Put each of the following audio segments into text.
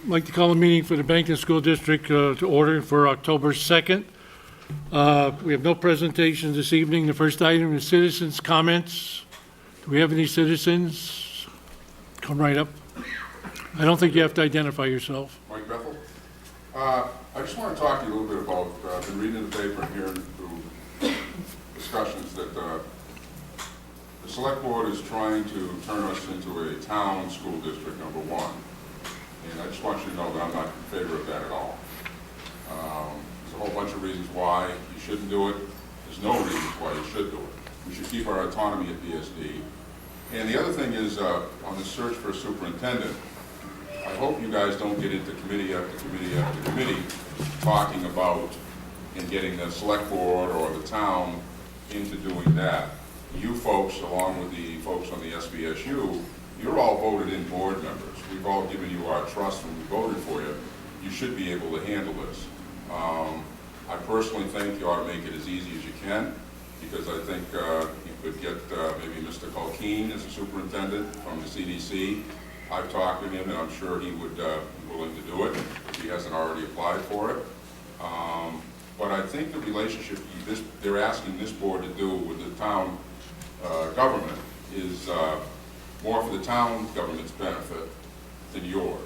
like to call a meeting for the Bennington School District to order for October 2nd. We have no presentations this evening. The first item is citizens' comments. Do we have any citizens? Come right up. I don't think you have to identify yourself. Mike Bethel. I just want to talk to you a little bit about, I've been reading the paper and hearing through discussions that the select board is trying to turn us into a town school district, number one. And I just want you to know that I'm not in favor of that at all. There's a whole bunch of reasons why you shouldn't do it. There's no reasons why you should do it. We should keep our autonomy at BSD. And the other thing is, on the search for a superintendent, I hope you guys don't get into committee after committee after committee talking about and getting the select board or the town into doing that. You folks, along with the folks on the SBSU, you're all voted in board members. We've all given you our trust when we voted for you. You should be able to handle this. I personally think you ought to make it as easy as you can, because I think you could get maybe Mr. Culkeen as a superintendent from the CDC. I've talked to him, and I'm sure he would be willing to do it if he hasn't already applied for it. But I think the relationship they're asking this board to do with the town government is more for the town government's benefit than yours.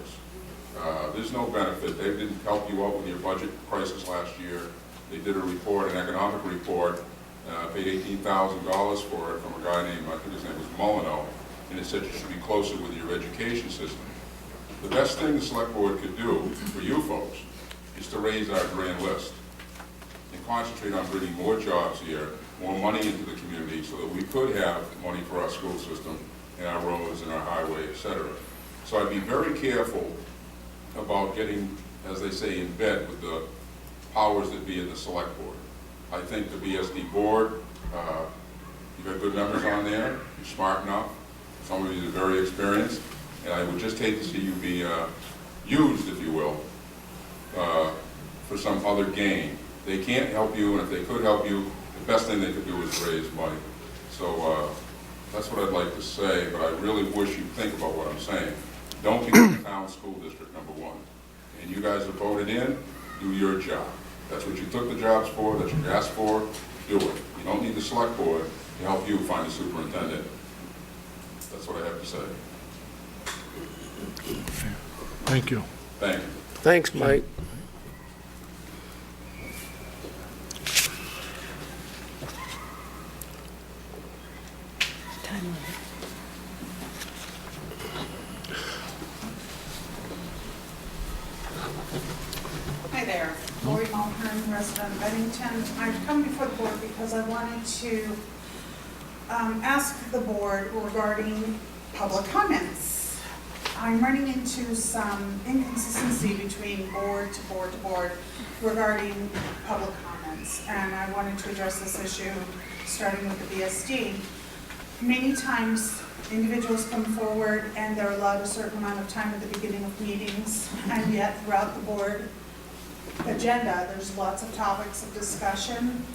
There's no benefit. They didn't help you out with your budget crisis last year. They did a report, an economic report, paid $18,000 for it from a guy named, I think his name was Molyneux, and it said you should be closer with your education system. The best thing the select board could do for you folks is to raise our grand list and concentrate on bringing more jobs here, more money into the community, so that we could have money for our school system and our roads and our highway, etc. So I'd be very careful about getting, as they say, in bed with the powers that be in the select board. I think the BSD board, you've got good members on there, you're smart enough, some of you are very experienced, and I would just hate to see you be used, if you will, for some other gain. They can't help you, and if they could help you, the best thing they could do is raise money. So that's what I'd like to say, but I really wish you'd think about what I'm saying. Don't become a town school district, number one. And you guys have voted in, do your job. That's what you took the jobs for, that you asked for, do it. You don't need the select board to help you find a superintendent. That's what I have to say. Thank you. Thank you. Thanks, Mike. Time limit. Hi there, Lori Mulhern, resident of Bennington. I've come before the board because I wanted to ask the board regarding public comments. I'm running into some inconsistency between board to board to board regarding public comments, and I wanted to address this issue starting with the BSD. Many times individuals come forward and they're allowed a certain amount of time at the beginning of meetings, and yet throughout the board agenda, there's lots of topics of discussion.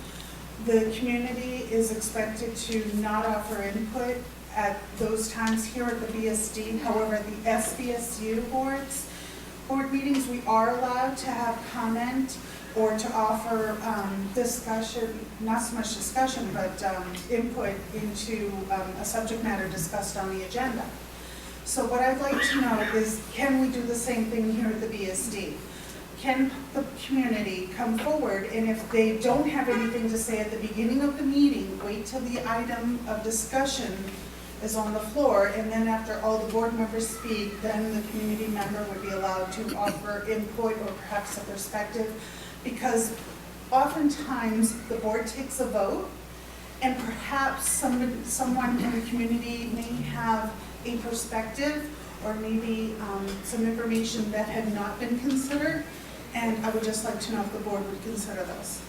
The community is expected to not offer input at those times here at the BSD. However, the SBSU board meetings, we are allowed to have comment or to offer discussion, not so much discussion, but input into a subject matter discussed on the agenda. So what I'd like to know is, can we do the same thing here at the BSD? Can the community come forward, and if they don't have anything to say at the beginning of the meeting, wait till the item of discussion is on the floor, and then after all the board members speak, then the community member would be allowed to offer input or perhaps a perspective, because oftentimes the board takes a vote, and perhaps someone in the community may have a perspective or maybe some information that had not been considered, and I would just like to know if the board would consider those.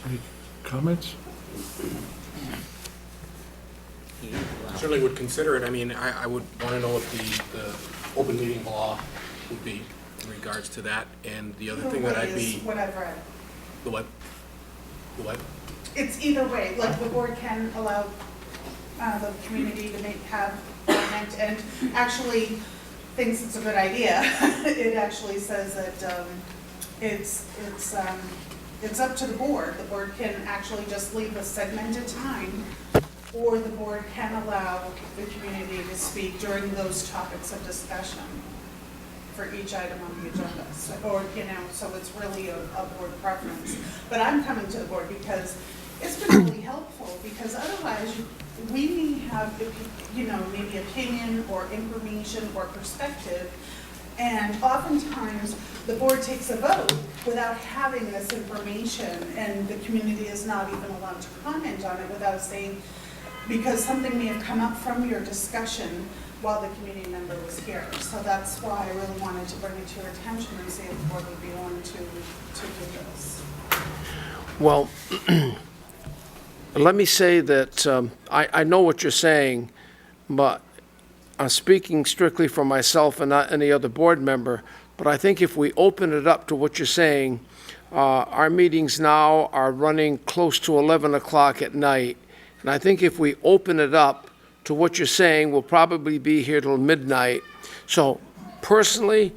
Any comments? Certainly would consider it. I mean, I would want to know what the open meeting law would be in regards to that. And the other thing that I'd be... What I've read. The what? The what? It's either way, like the board can allow the community to have comment and actually thinks it's a good idea. It actually says that it's up to the board. The board can actually just leave a segmented time, or the board can allow the community to speak during those topics of discussion for each item on the agenda. So, or, so it's really a board preference. But I'm coming to the board because it's been really helpful, because otherwise we may have, maybe opinion or information or perspective, and oftentimes the board takes a vote without having this information, and the community is not even allowed to comment on it without saying, because something may have come up from your discussion while the community member was here. So that's why I really wanted to bring it to your attention and see if the board would be willing to do this. Well, let me say that I know what you're saying, but I'm speaking strictly for myself and not any other board member. But I think if we open it up to what you're saying, our meetings now are running close to 11 o'clock at night. And I think if we open it up to what you're saying, we'll probably be here till midnight. So personally,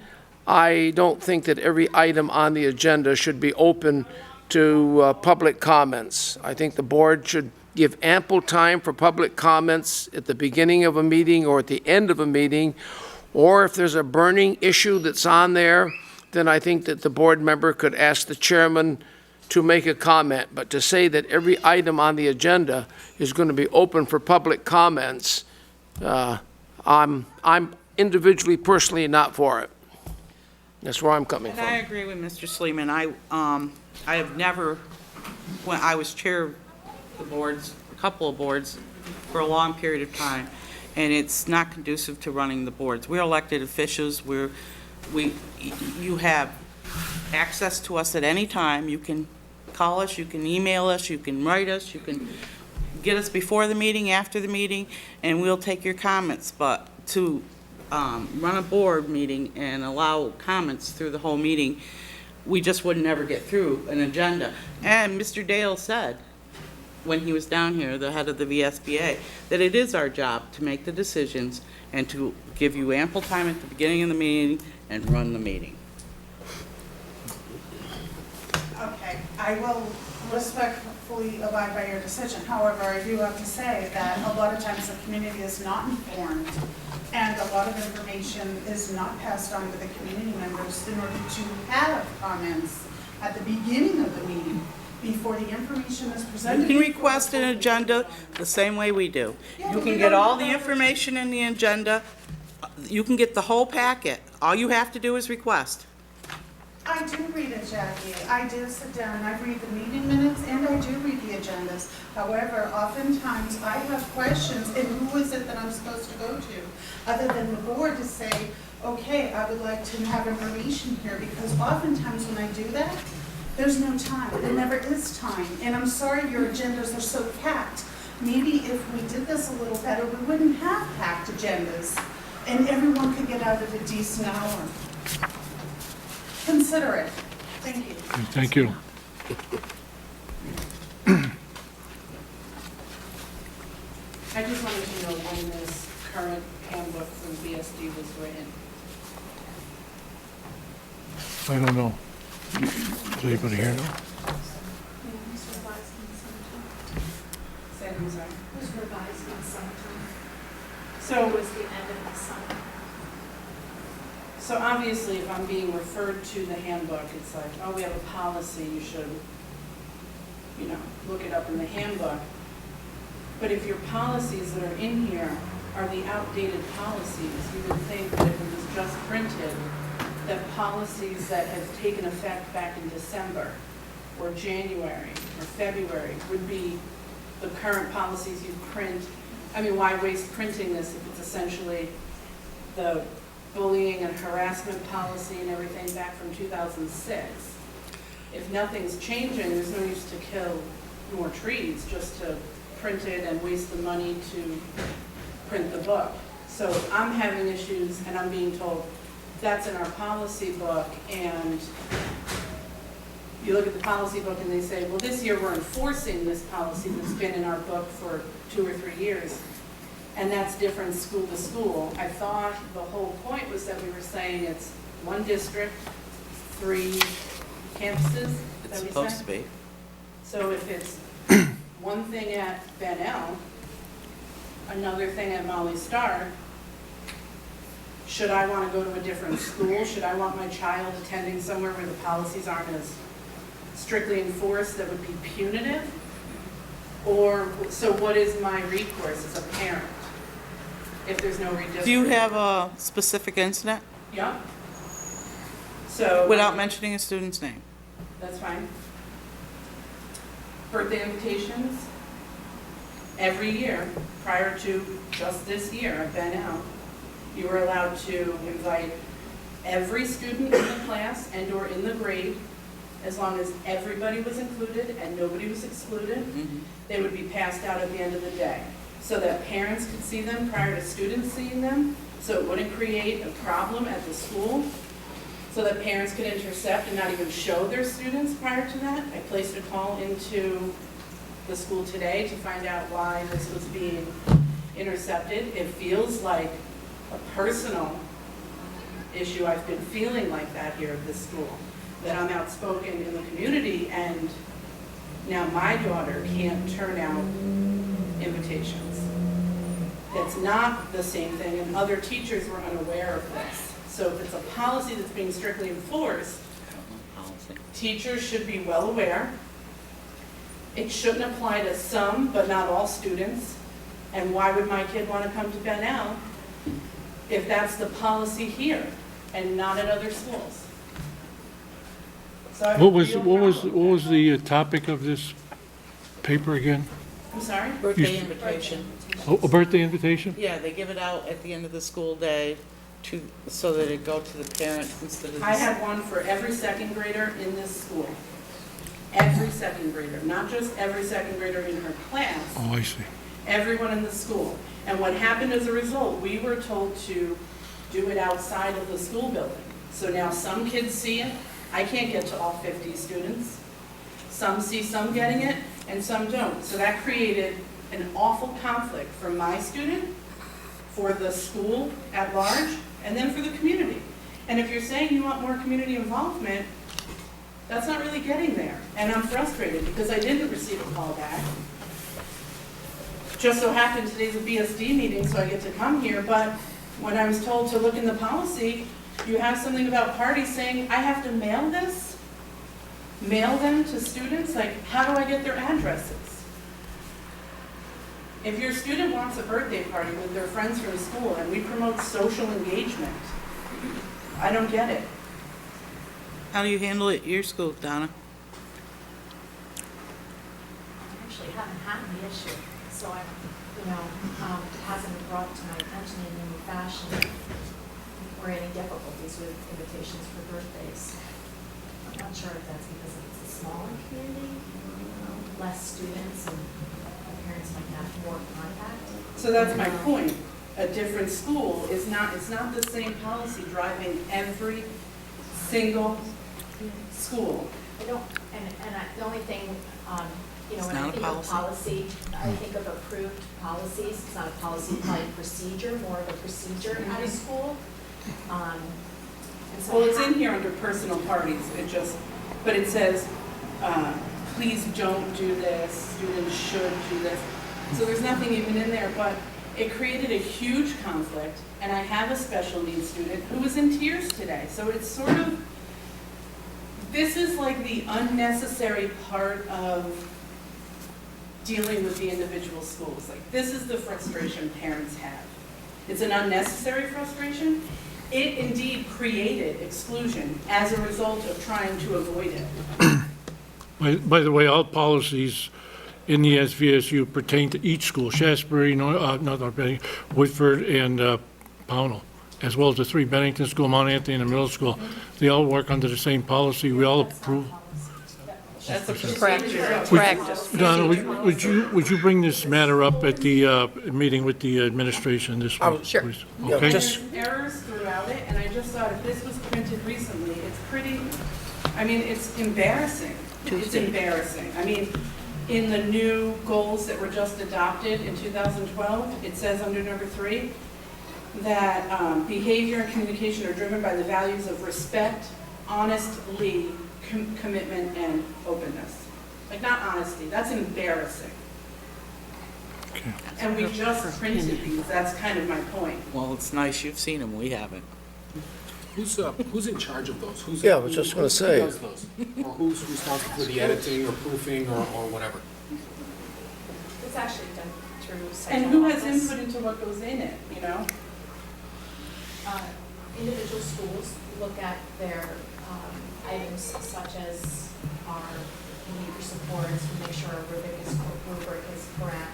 I don't think that every item on the agenda should be open to public comments. I think the board should give ample time for public comments at the beginning of a meeting or at the end of a meeting. Or if there's a burning issue that's on there, then I think that the board member could ask the chairman to make a comment. But to say that every item on the agenda is going to be open for public comments, I'm individually, personally not for it. That's where I'm coming And I from. agree with Mr. Sleeman. I have never, when I was chair of the boards, a couple of boards, for a long period of time, and it's not conducive to running the boards. We're elected officials. You have access to us at any time. You can call us, you can email us, you can write us, you can get us before the meeting, after the meeting, and we'll take your comments. But to run a board meeting and allow comments through the whole meeting, we just would never get through an agenda. And Mr. Dale said, when he was down here, the head of the VSBA, that it is our job to make the decisions and to give you ample time at the beginning of the meeting and run the meeting. Okay, I will respectfully abide by your decision. However, I do have to say that a lot of times the community is not informed, and a lot of information is not passed on to the community members in order to have comments at the beginning of the meeting before the information is presented. You can request an agenda the same way we do. Yeah, You but can we get don't all the have- information in the agenda. You can get the whole packet. All you have to do is request. I do read it, Jackie. I do sit down, I read the meeting minutes, and I do read the agendas. However, oftentimes I have questions, and who is it that I'm supposed to go to? Other than the board to say, okay, I would like to have information here, because oftentimes when I do that, there's no time. There never is time. And I'm sorry your agendas are so packed. Maybe if we did this a little better, we wouldn't have packed agendas, and everyone could get out at a decent hour. Consider it. Thank you. Thank you. I just wanted to know when this current handbook from BSD was written. I don't know. Does anybody here know? Say it, I'm sorry. It was revised in summertime. So, It was the end of the summer. so obviously, if I'm being referred to the handbook, it's like, oh, we have a policy, you should, look it up in the handbook. But if your policies that are in here are the outdated policies, you would think that if it was just printed, that policies that have taken effect back in December, or January, or February, would be the current policies you print. I mean, why waste printing this if it's essentially the bullying and harassment policy and everything back from 2006? If nothing's changing, there's no use to kill more trees just to print it and waste the money to print the book. So I'm having issues and I'm being told, that's in our policy book, and you look at the policy book and they say, well, this year we're enforcing this policy that's been in our book for 2 or 3 years. and that's different school to school. I thought the whole point was that we were saying it's one district, 3 campuses. Is that It's what you supposed said? to be. So if it's one thing at Bennell, another thing at Molly Starr, should I want to go to a different school? Should I want my child attending somewhere where the policies aren't as strictly enforced that would be punitive? Or, so what is my recourse as a parent if there's no redistricting? Do you have a specific incident Yeah. So. without mentioning a student's name? That's fine. Birthday invitations, every year, prior to just this year, at Bennell, you were allowed to invite every student in the class and/or in the grade, as long as everybody was included and nobody was excluded. They would be passed out at the end of the day, so that parents could see them prior to students seeing them, so it wouldn't create a problem at the school, so that parents could intercept and not even show their students prior to that. I placed a call into the school today to find out why this was being intercepted. It feels like a personal issue. I've been feeling like that here at this school, that I'm outspoken in the community, and now my daughter can't turn out invitations. That's not the same thing, and other teachers were unaware of this. So if it's a policy that's being strictly enforced, teachers should be well aware. It shouldn't apply to some, but not all students. And why would my kid want to come to Bennell if that's the policy here and not at other schools? So I have a What was, real what was, problem what with was the topic of this paper again? that. I'm sorry? Birthday invitation. Oh, a birthday invitation? Yeah, they give it out at the end of the school day to, so that it go to the parents instead of the. I had one for every second grader in this school. Every second grader, not just every second grader in her class, Oh, I see. everyone in the school. And what happened as a result, we were told to do it outside of the school building. So now some kids see it. I can't get to all 50 students. Some see some getting it and some don't. So that created an awful conflict for my student, for the school at large, and then for the community. And if you're saying you want more community involvement, that's not really getting there. And I'm frustrated because I didn't receive a call back. Just so happened today's a BSD meeting, so I get to come here, but when I was told to look in the policy, you have something about parties saying, I have to mail this? Mail them to students? Like, how do I get their addresses? If your student wants a birthday party with their friends from school and we promote social engagement, I don't get it. How do you handle it at your school, Donna? I actually haven't had the issue, so I, it hasn't been brought to my attention in any fashion or any difficulties with invitations for birthdays. I'm not sure if that's because it's a smaller community, less students, and parents might have more contact. So that's my point. A different school is not, it's not the same policy driving every single school. I don't, the only thing, It's when I not a think of policy. policy, I think of approved policies. It's not a policy, probably a procedure, more of a procedure at a school. And so Well, it's in here under personal parties, it just, but it says, please don't do this, students should do this. So there's nothing even in there, but it created a huge conflict, and I have a special needs student who was in tears today. So it's sort of, this is like the unnecessary part of dealing with the individual schools. Like, this is the frustration parents have. It's an unnecessary frustration. It indeed created exclusion as a result of trying to avoid it. By the way, all policies in the SVSU pertain to each school, Shasberry, not Bennington, Woodford, and Pownell, as well as the 3 Bennington School, Mount Anthony, and the middle school. They all work under the same policy. We all approve. That's a Practice. Donna, would you bring this matter up at the meeting with the administration this week? Sure. please? Yeah, Okay? just- There's errors throughout it, and I just thought if this was printed recently, it's pretty, I mean, it's embarrassing. It's Tuesday. embarrassing. I mean, in the new goals that were just adopted in 2012, it says under number 3, that behavior and communication are driven by the values of respect, honesty, commitment, and openness. Like, not honesty, that's embarrassing. Okay. And we just printed these, that's kind of my point. Well, it's nice you've seen them, we haven't. Who's in charge of those? Who's- Yeah, I was just gonna say. Who does those? Or who's responsible for the editing or proofing or whatever? It's actually done through And central who has office. input into what goes in it, you know? Individual schools look at their items such as our behavior supports, we make sure our rubric is correct,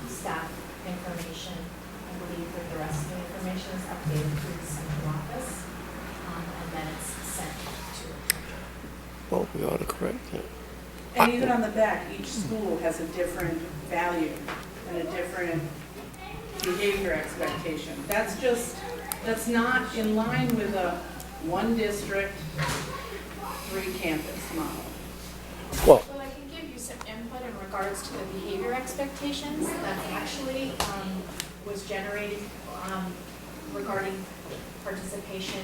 staff information. I believe that the rest of the information is updated through the central office, and then it's sent to a printer. Well, we ought to correct that. And even on the back, each school has a different value and a different behavior expectation. That's not in line with a one district, 3 campus model. Well, Well, I can give you some input in regards to the behavior expectations that actually was generated regarding participation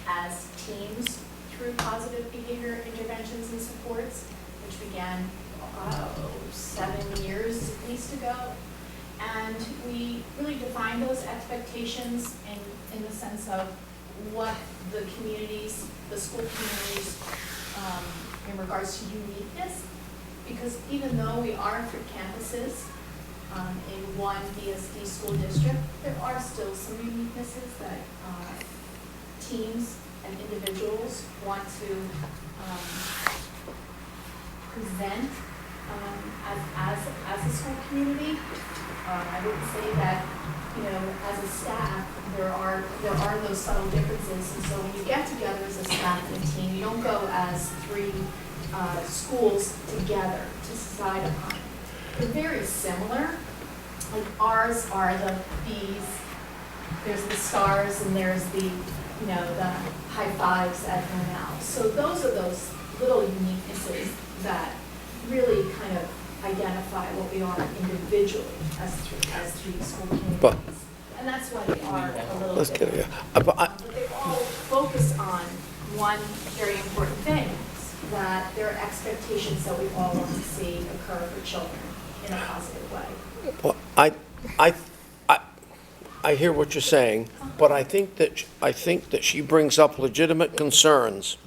as teams through positive behavior interventions and supports, which began 7 years at least ago. And we really defined those expectations in the sense of what the communities, the school communities, in regards to uniqueness. Because even though we are 3 campuses in one BSD school district, there are still some uniquenesses that teams and individuals want to present as a school community. I would say that, you know, as a staff, there are those subtle differences, and so when you get together as a staff and a team, you don't go as 3 schools together to decide upon it. They're very similar. Like ours are the B's, there's the stars, and there's the, you know, the high fives at now. So those are those little uniquenesses that really kind of identify what we are individually as 3 school communities. But- And that's why they are a little let's get different. it. But they all focus on one very important thing, that there are expectations that we all want to see occur for children in a positive way. Well, I hear what you're saying, but I think that she brings up legitimate concerns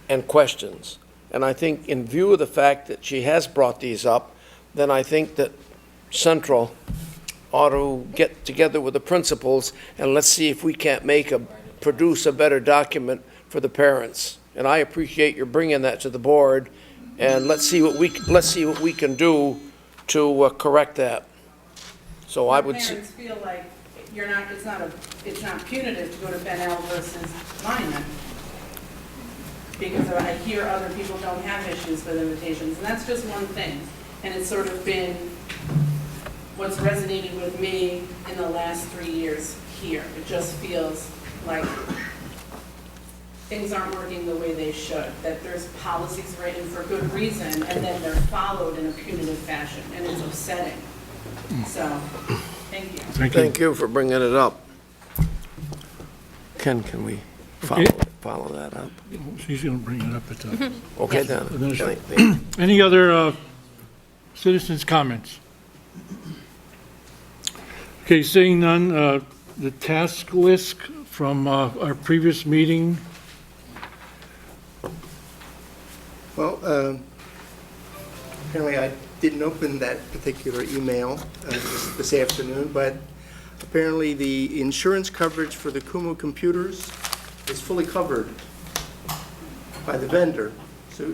and questions. And I think in view of the fact that she has brought these up, then I think that Central ought to get together with the principals and let's see if we can't produce a better document for the parents. And I appreciate your bringing that to the board, and let's see what we can do to correct that. So I would say. Parents feel like it's not punitive to go to Ben L versus Lyman. Because I hear other people don't have issues with invitations, and that's just one thing. And it's sort of been what's resonated with me in the last 3 years here. It just feels like things aren't working the way they should, that there's policies written for good reason, and then they're followed in a punitive fashion, and it's upsetting. So, thank you. Thank you for bringing it up. Ken, can we follow that up? She's going to bring it up at the... Okay, then. Administration. Any other citizens' comments? Okay, seeing none, the task list from our previous meeting. Well, apparently I didn't open that particular email this afternoon, but apparently the insurance coverage for the Kumu computers is fully covered by the vendor. So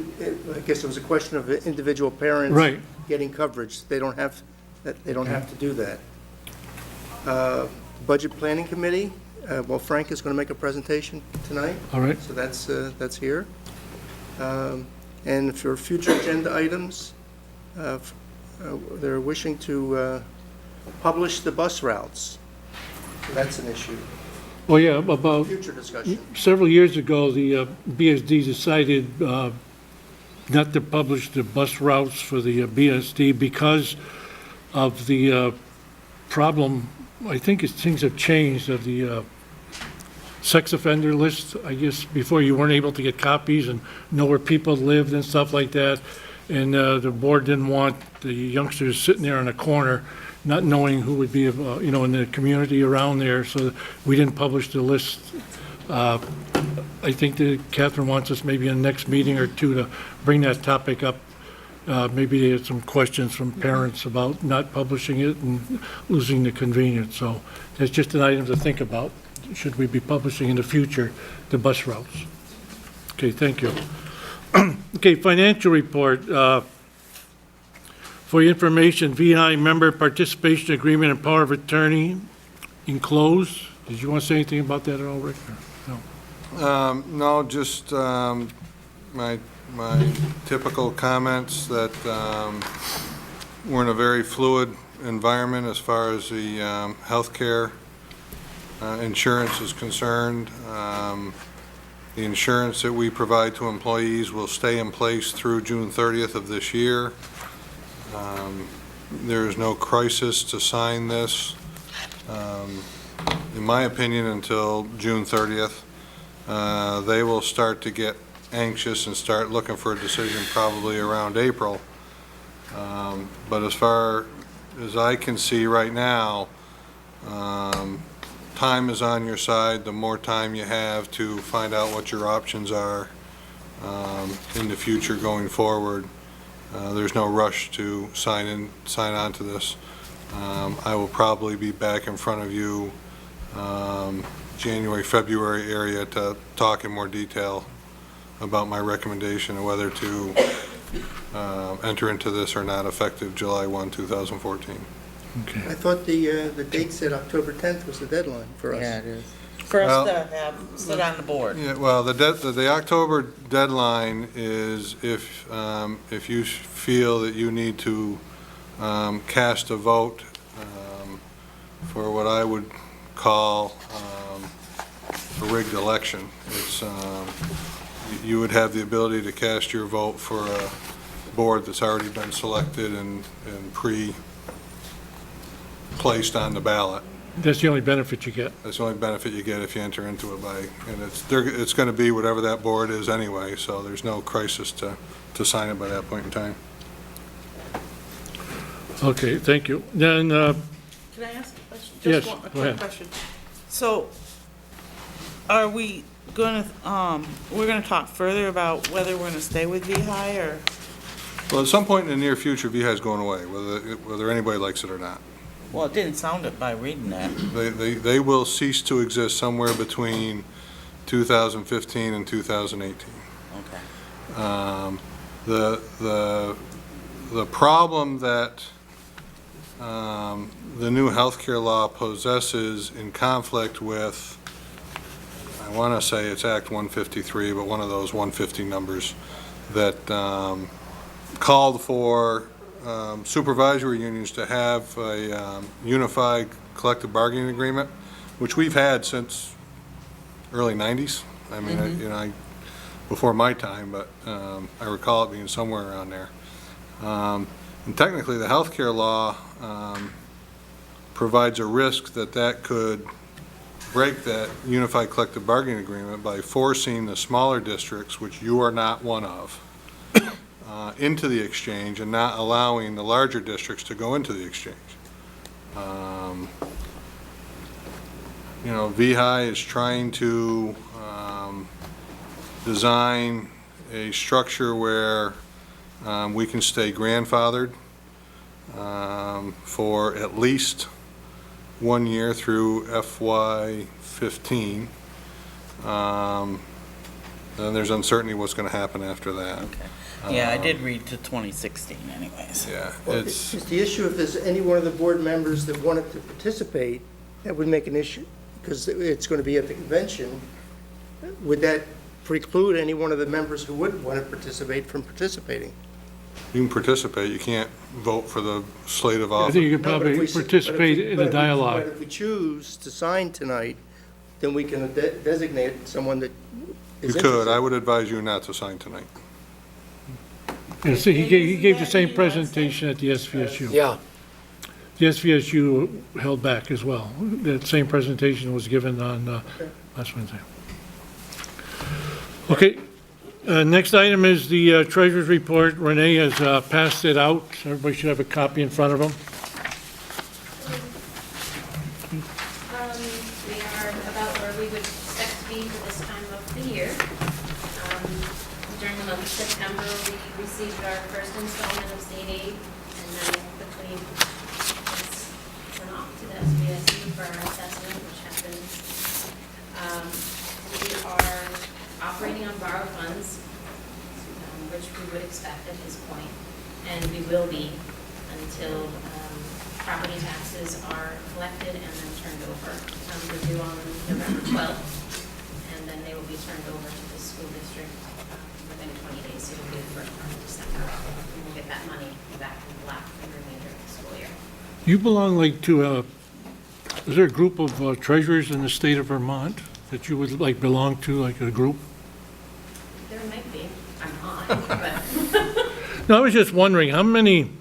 I guess it was a question of individual parents Right. getting coverage. They don't have to do that. Budget Planning Committee, well, Frank is going to make a presentation tonight. All right. So that's here. And for future agenda items, they're wishing to publish the bus routes. So that's an issue. Well, yeah, about Future discussion. several years ago, the BSD decided not to publish the bus routes for the BSD because of the problem, I think things have changed, of the sex offender list. I guess before you weren't able to get copies and know where people lived and stuff like that. And the board didn't want the youngsters sitting there in a corner, not knowing who would be, in the community around there, so we didn't publish the list. I think that Catherine wants us maybe in the next meeting or two to bring that topic up. Maybe they had some questions from parents about not publishing it and losing the convenience. So that's just an item to think about. Should we be publishing in the future the bus routes? Okay, thank you. Okay, financial report. For your information, VI member participation agreement and power of attorney enclosed. Did you want to say anything about that at all, Rick? No. No, just my typical comments that we're in a very fluid environment as far as the healthcare insurance is concerned. The insurance that we provide to employees will stay in place through June 30th of this year. There is no crisis to sign this, in my opinion, until June 30th. They will start to get anxious and start looking for a decision probably around April. But as far as I can see right now, time is on your side. The more time you have to find out what your options are in the future going forward. There's no rush to sign on to this. I will probably be back in front of you January, February area to talk in more detail about my recommendation and whether to enter into this or not effective July 1, 2014. Okay. I thought the date said October 10th was the deadline for us. Yeah, it is. For us to sit on the board. Yeah, well, the October deadline is if you feel that you need to cast a vote for what I would call a rigged election. It's you would have the ability to cast your vote for a board that's already been selected and placed on the ballot. That's the only benefit you get. That's the only benefit you get if you enter into it and it's going to be whatever that board is anyway, so there's no crisis to sign it by that point in time. Okay, thank you. Then, Can I ask a question? Yes, Just go a quick ahead. question. So, are we gonna, we're gonna talk further about whether we're gonna stay with VHI or? Well, at some point in the near future, VHI is going away, whether anybody likes it or not. Well, it didn't sound it by reading that. They will cease to exist somewhere between 2015 and 2018. Okay. The problem that the new healthcare law possesses in conflict with, I want to say it's Act 153, but one of those 150 numbers that called for supervisory unions to have a unified collective bargaining agreement, which we've had since early 90s. I mean, before my time, but I recall it being somewhere around there. And technically, the healthcare law provides a risk that could break that unified collective bargaining agreement by forcing the smaller districts, which you are not one of, into the exchange and not allowing the larger districts to go into the exchange. VHI is trying to design a structure where we can stay grandfathered for at least 1 year through FY15. And there's uncertainty what's going to happen after that. Okay. Yeah, I did read to 2016 anyways. Yeah, Well, it's, is the issue if there's any one of the board members that wanted to participate, that would make an issue, because it's going to be at the convention. Would that preclude any one of the members who would want to participate from participating? you can participate, you can't vote for the slate of I officers. think you could No, but if probably we s- participate in the But dialogue. if we choose to sign tonight, then we can designate someone that You is could, interested. I would advise you not to sign tonight. Yeah, see, he gave the same presentation at the SVSU. Yeah, The SVSU held back as well. That same presentation was given on last Wednesday. Okay, next item is the treasurer's report. Renee has passed it out. Everybody should have a copy in front of them. We are about where we would expect to be for this time of the year. During the month of September, we received our first installment of state aid, and then between, it's went off to the SBSU for our assessment, which happens. We are operating on borrowed funds, which we would expect at this point, and we will be until property taxes are collected and then turned over. They're due on November 12th, and then they will be turned over to the school district within 20 days, so it'll be the first part of December. And we'll get that money back in black for the remainder of the school year. You belong like to is there a group of treasurers in the state of Vermont that you would like belong to, like a group? There might be, I'm not, but No, I was just wondering, how many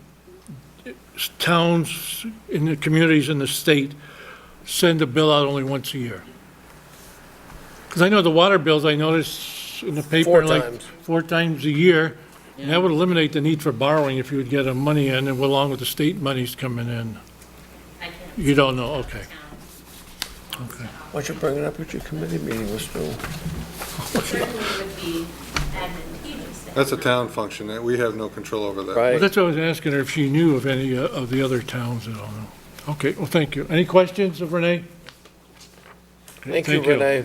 towns in the communities in the state send a bill out only once a year? Because I know the water bills, I notice in the paper, 4 like times. 4 times a year. And that would eliminate the need for borrowing if you would get the money in, and along with the state monies coming in. I can't. You don't know, okay. Okay. why don't you bring it up at your committee meeting, Mr. Certainly would be advantageous. to That's a have town function, that we have no control over that. Well, Right? that's what I was asking her, if she knew of any of the other towns at all. Okay, well, thank you. Any questions of Renee? Okay, Thank you, Renee.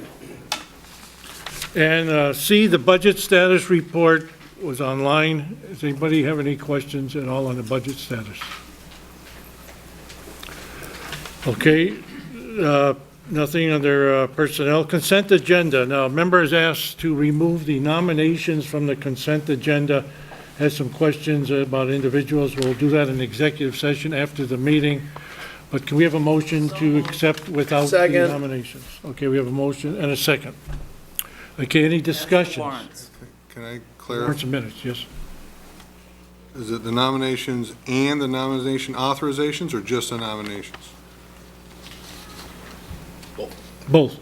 And C, the budget status report was online. Does anybody have any questions at all on the budget status? Okay, nothing under personnel. Consent agenda. Now, members asked to remove the nominations from the consent agenda. Had some questions about individuals. We'll do that in executive session after the meeting. But can we have a motion to accept without the Second. nominations? Okay, we have a motion and a second. Okay, any discussions? Warrants. Can I clear, Warrants and minutes, yes. is it the nominations and the nomination authorizations, or just the nominations? Both.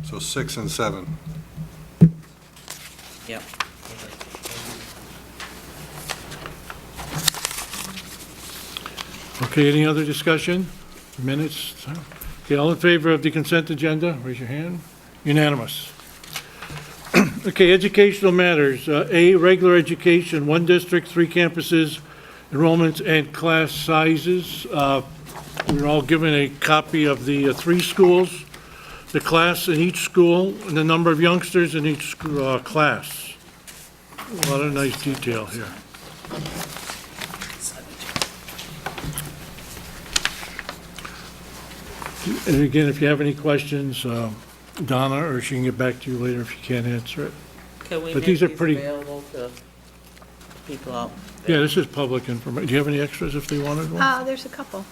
So 6 and 7. Yep. Okay, any other discussion? Minutes? Okay, all in favor of the consent agenda, raise your hand. Unanimous. Okay, educational matters. A, regular education, 1 district, 3 campuses, enrollments and class sizes. We were all given a copy of the 3 schools, the class in each school, and the number of youngsters in each class. A lot of nice detail here. And again, if you have any questions, Donna, or she can get back to you later if you can't answer it. Can we But make these are these pretty- available to people out? Yeah, this is public information. Do you have any extras if they wanted one? There's a couple.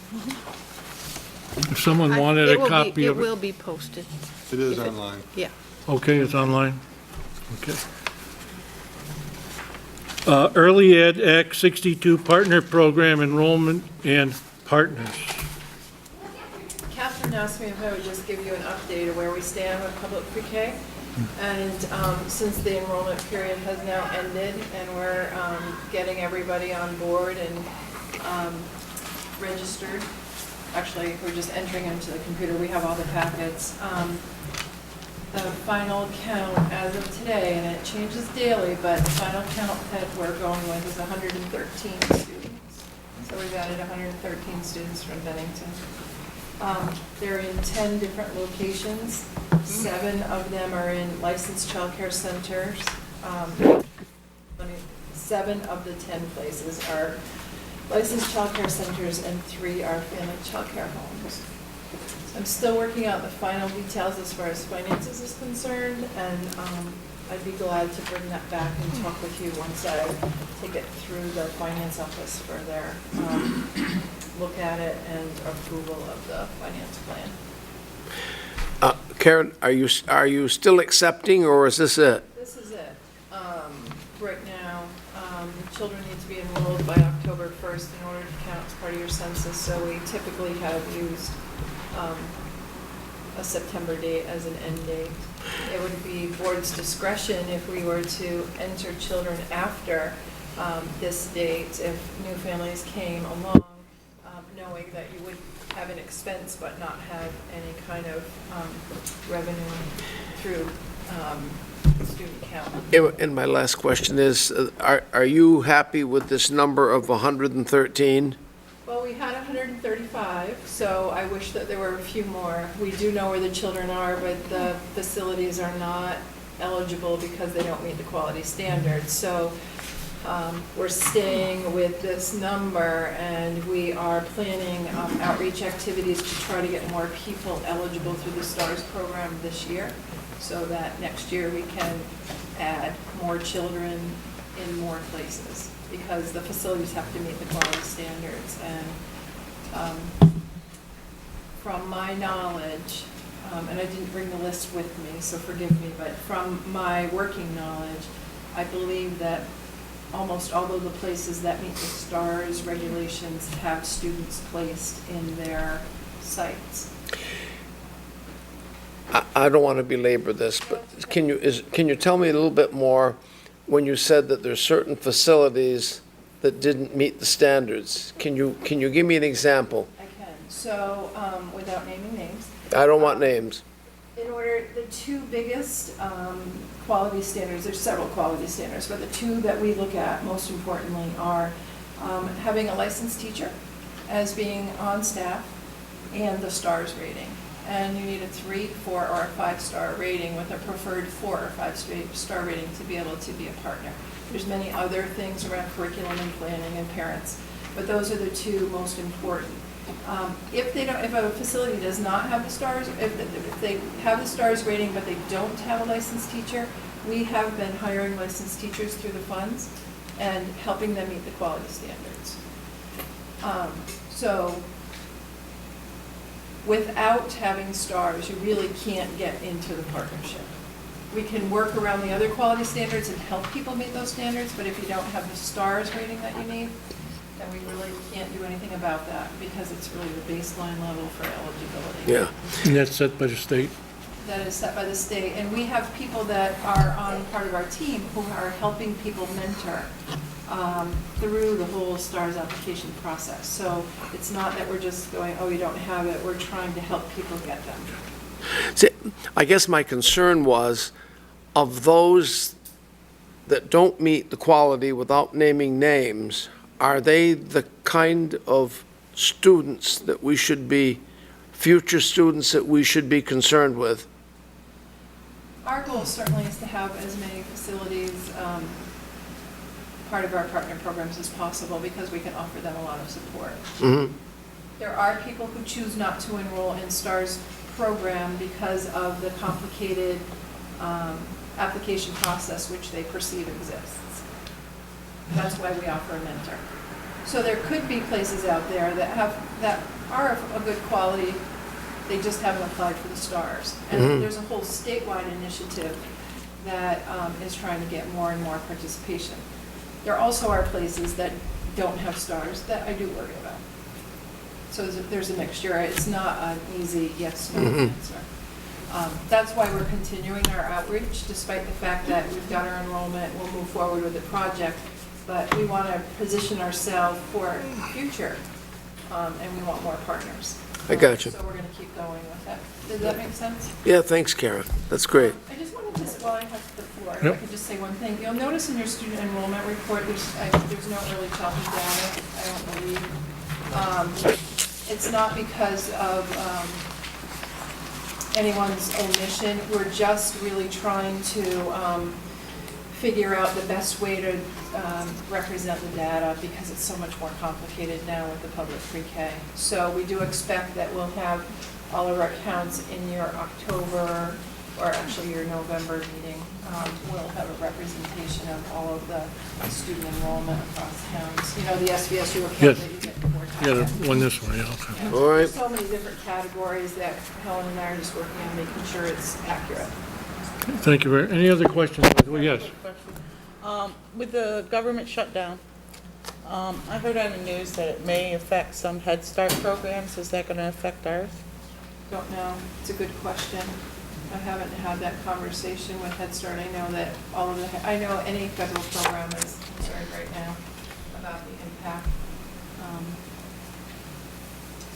If someone wanted a copy It of it? will be posted, It is online. yeah. Okay, it's online? Okay. Early Ed Act 62 Partner Program Enrollment and Partners. Catherine asked me if I would just give you an update of where we stand with public pre-K. And since the enrollment period has now ended and we're getting everybody on board and registered, actually, we're just entering into the computer, we have all the packets. The final count as of today, and it changes daily, but the final count that we're going with is 113 students. So we've added 113 students from Bennington. They're in 10 different locations. 7 of them are in licensed childcare centers. 7 of the 10 places are licensed childcare centers and 3 are family childcare homes. I'm still working out the final details as far as finances is concerned, and I'd be glad to bring that back and talk with you once I take it through the finance office for their look at it and approval of the finance plan. Karen, are you still accepting, or is this it? This is it. first in order to count as part of your census, so we typically have used a September date as an end date. It would be board's discretion if we were to enter children after this date, if new families came along, knowing that you would have an expense but not have any kind of revenue through student count. And my last question is, are you happy with this number of 113? Well, we had 135, so I wish that there were a few more. We do know where the children are, but the facilities are not eligible because they don't meet the quality standards. So we're staying with this number, and we are planning outreach activities to try to get more people eligible through the STARS program this year, so that next year we can add more children in more places, because the facilities have to meet the quality standards. And from my knowledge, and I didn't bring the list with me, so forgive me, but from my working knowledge, I believe that almost all of the places that meet the STARS regulations have students placed in their sites. I don't want to belabor this, but can you tell me a little bit more when you said that there's certain facilities that didn't meet the standards? Can you give me an example? I can. So, without naming names. I don't want names. In order, the two biggest quality standards, there's several quality standards, but the two that we look at most importantly are having a licensed teacher as being on staff and the STARS rating. And you need a 3, 4, or a 5-star rating with a preferred 4 or 5-star rating to be able to be a partner. There's many other things around curriculum and planning and parents, but those are the two most important. If a facility does not have the STARS, if they have the STARS rating but they don't have a licensed teacher, we have been hiring licensed teachers through the funds and helping them meet the quality standards. So without having STARS, you really can't get into the partnership. We can work around the other quality standards and help people meet those standards, but if you don't have the STARS rating that you need, then we really can't do anything about that, because it's really the baseline level for eligibility. Yeah. And that's set by the state. That is set by the state, and we have people that are on part of our team who are helping people mentor through the whole STARS application process. So it's not that we're just going, oh, you don't have it, we're trying to help people get them. See, I guess my concern was, of those that don't meet the quality without naming names, are they the kind of students that we should be, future students that we should be concerned with? Our goal certainly is to have as many facilities part of our partner programs as possible, because we can offer them a lot of support. Mm-hmm. There are people who choose not to enroll in STARS program because of the complicated application process which they perceive exists. That's why we offer a mentor. So there could be places out there that are of a good quality, they just haven't applied for the STARS. And there's a whole statewide initiative that is trying to get more and more participation. There also are places that don't have STARS that I do worry about. So there's a mixture. It's not an easy yes/no answer. That's why we're continuing our outreach, despite the fact that we've got our enrollment, we'll move forward with the project, but we want to position ourselves for the future, and we want more partners. I got you. So we're going to keep going with that. Does that make sense? Yeah, thanks, Karen. That's great. I just wanted to, while I have the floor, if Yep. I could just say one thing. You'll notice in your student enrollment report, there's no early childhood data, I don't believe. It's not because of anyone's omission. We're just really trying to figure out the best way to represent the data, because it's so much more complicated now with the public pre-K. So we do expect that we'll have all of our counts in your October, or actually your November meeting. We'll have a representation of all of the student enrollment across towns. You know, the SVSU account Yes. that you get before Yeah, time. the one this one, yeah, okay. All right. There's so many different categories that Helen and I are just working on making sure it's accurate. Thank you any other questions? Well, yes. With the government shutdown, I heard on the news that it may affect some Head Start programs. Is that going to affect ours? Don't know. It's a good question. I haven't had that conversation with Head Start. I know that all of the, I know any federal program is concerned right now about the impact.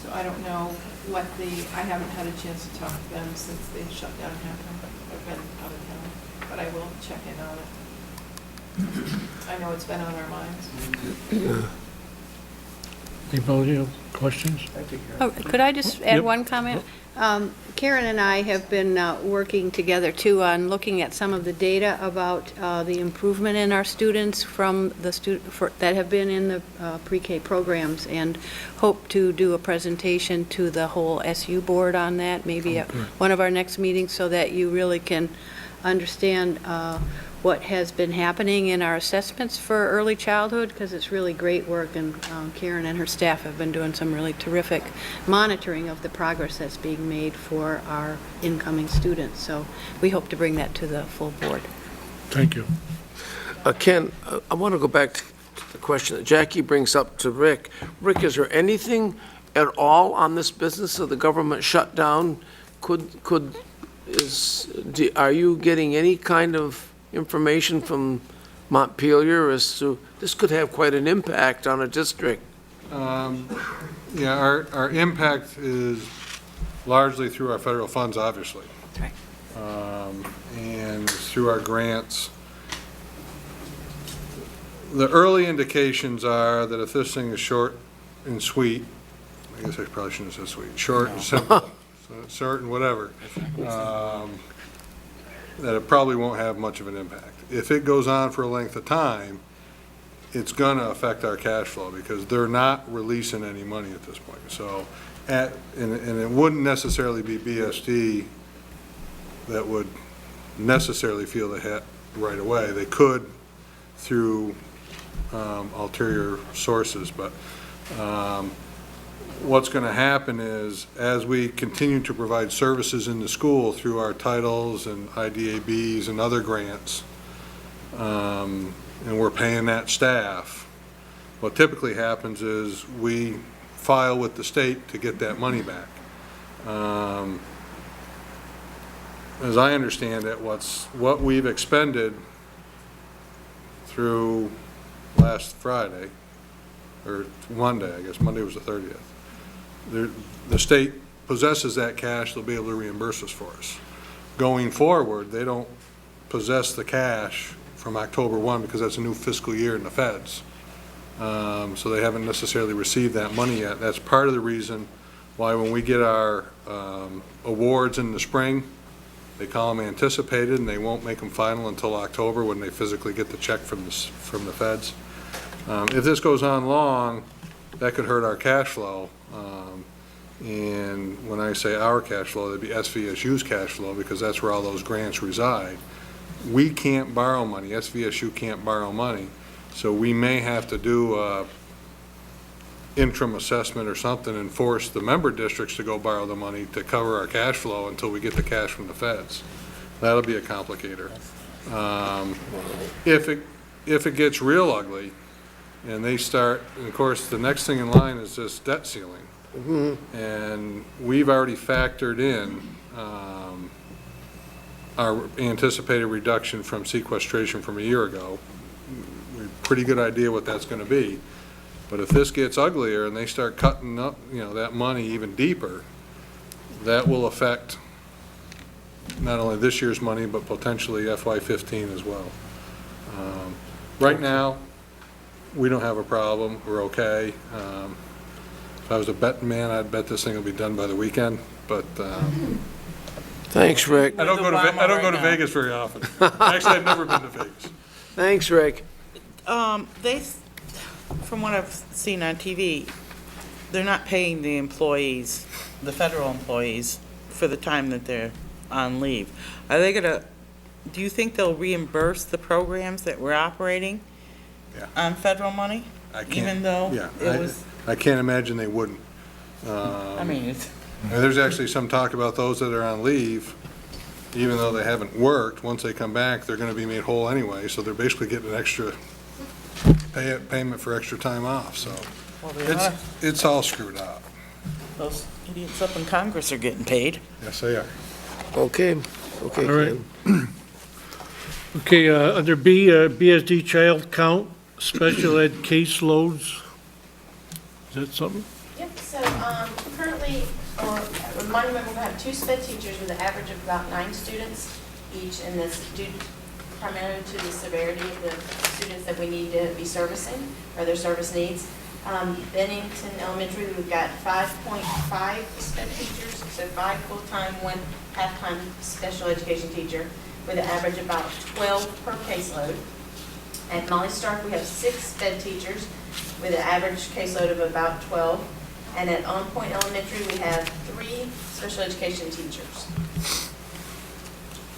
So I don't know what I haven't had a chance to talk to them since the shutdown happened. I've been out of town, but I will check in on it. I know it's been on our minds. Anybody have questions? Oh, could I just add Yep. one comment? Karen and I have been working together too on looking at some of the data about the improvement in our students from the that have been in the pre-K programs, and hope to do a presentation to the whole SU board on that, maybe at one of our next meetings, so that you really can understand what has been happening in our assessments for early childhood, because it's really great work, and Karen and her staff have been doing some really terrific monitoring of the progress that's being made for our incoming students. So we hope to bring that to the full board. Thank you. Ken, I want to go back to the question that Jackie brings up to Rick. Rick, is there anything at all on this business of the government shutdown? Are you getting any kind of information from Montpelier as to, this could have quite an impact on a district? Yeah, our impact is largely through our federal funds, obviously. Right. And through our grants. The early indications are that if this thing is short and sweet, I guess I probably shouldn't have said sweet, short and simple, short and whatever, that it probably won't have much of an impact. If it goes on for a length of time, it's going to affect our cash flow because they're not releasing any money at this point. So, and it wouldn't necessarily be BSD that would necessarily feel the hit right away. They could through ulterior sources, but what's going to happen is, as we continue to provide services in the school through our titles and IDABs and other grants, and we're paying that staff, what typically happens is we file with the state to get that money back. As I understand it, what we've expended through last Friday, or Monday, I guess, Monday was the 30th. The state possesses that cash, they'll be able to reimburse us for us. Going forward, they don't possess the cash from October 1 because that's a new fiscal year in the feds. So they haven't necessarily received that money yet. That's part of the reason why when we get our awards in the spring, they call them anticipated, and they won't make them final until October when they physically get the check from the feds. If this goes on long, that could hurt our cash flow. And when I say our cash flow, that'd be SVSU's cash flow, because that's where all those grants reside. We can't borrow money. SVSU can't borrow money. So we may have to do a interim assessment or something and force the member districts to go borrow the money to cover our cash flow until we get the cash from the feds. That'll be a complicator. If it gets real ugly and they start, and of course the next thing in line is this debt ceiling. And we've already factored in our anticipated reduction from sequestration from a year ago. We have a pretty good idea what that's going to be. But if this gets uglier and they start cutting up, that money even deeper, that will affect not only this year's money, but potentially FY15 as well. Right now, we don't have a problem. We're okay. If I was a betting man, I'd bet this thing will be done by the weekend, but Thanks, Rick. I don't go to Vegas very often. Actually, I've never been to Vegas. Thanks, Rick. From what I've seen on TV, they're not paying the employees, the federal employees, for the time that they're on leave. Are they do you think they'll reimburse the programs that we're operating on federal money? Even though it was... I can't imagine they wouldn't. There's actually some talk about those that are on leave, even though they haven't worked, once they come back, they're going to be made whole anyway, so they're basically getting an extra payment for extra time off, so Well, they are. it's all screwed up. Those idiots up in Congress are getting paid. Yes, they are. Okay, okay, All right. Ken. Okay, under B, BSD child count, special ed caseloads. Is that something? Yep, so currently, or remind me, we're going to have 2 sped teachers with an average of about 9 students each, and that's due primarily to the severity of the students that we need to be servicing, or their service needs. Bennington Elementary, we've got 5.5 sped teachers, so 5 full-time, 1 half-time special education teacher, with an average of about 12 per caseload. At Molly Stark, we have 6 sped teachers with an average caseload of about 12. And at On Point Elementary, we have 3 special education teachers.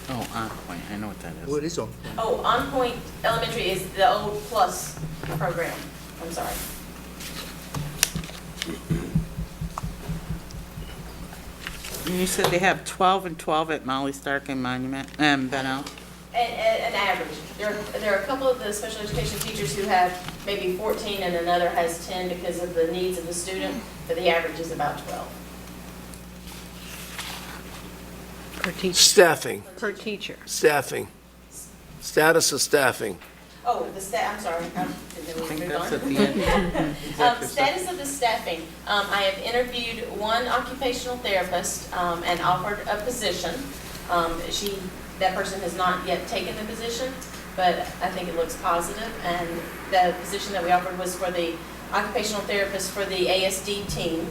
Oh, On Point, I know what that is. What is on? Oh, On Point Elementary is the old Plus program. I'm sorry. You said they have 12 and 12 at Molly Stark and Monument, and Benel? An average. There are a couple of the special education teachers who have maybe 14 and another has 10 because of the needs of the student, but the average is about 12. Per teacher. Staffing, Per teacher. staffing. Status of staffing. Oh, I'm sorry. I didn't know we I think moved that's on. at the end. Status of the staffing. I have interviewed 1 occupational therapist and offered a position. That person has not yet taken the position, but I think it looks positive. And the position that we offered was for the occupational therapist for the ASD team.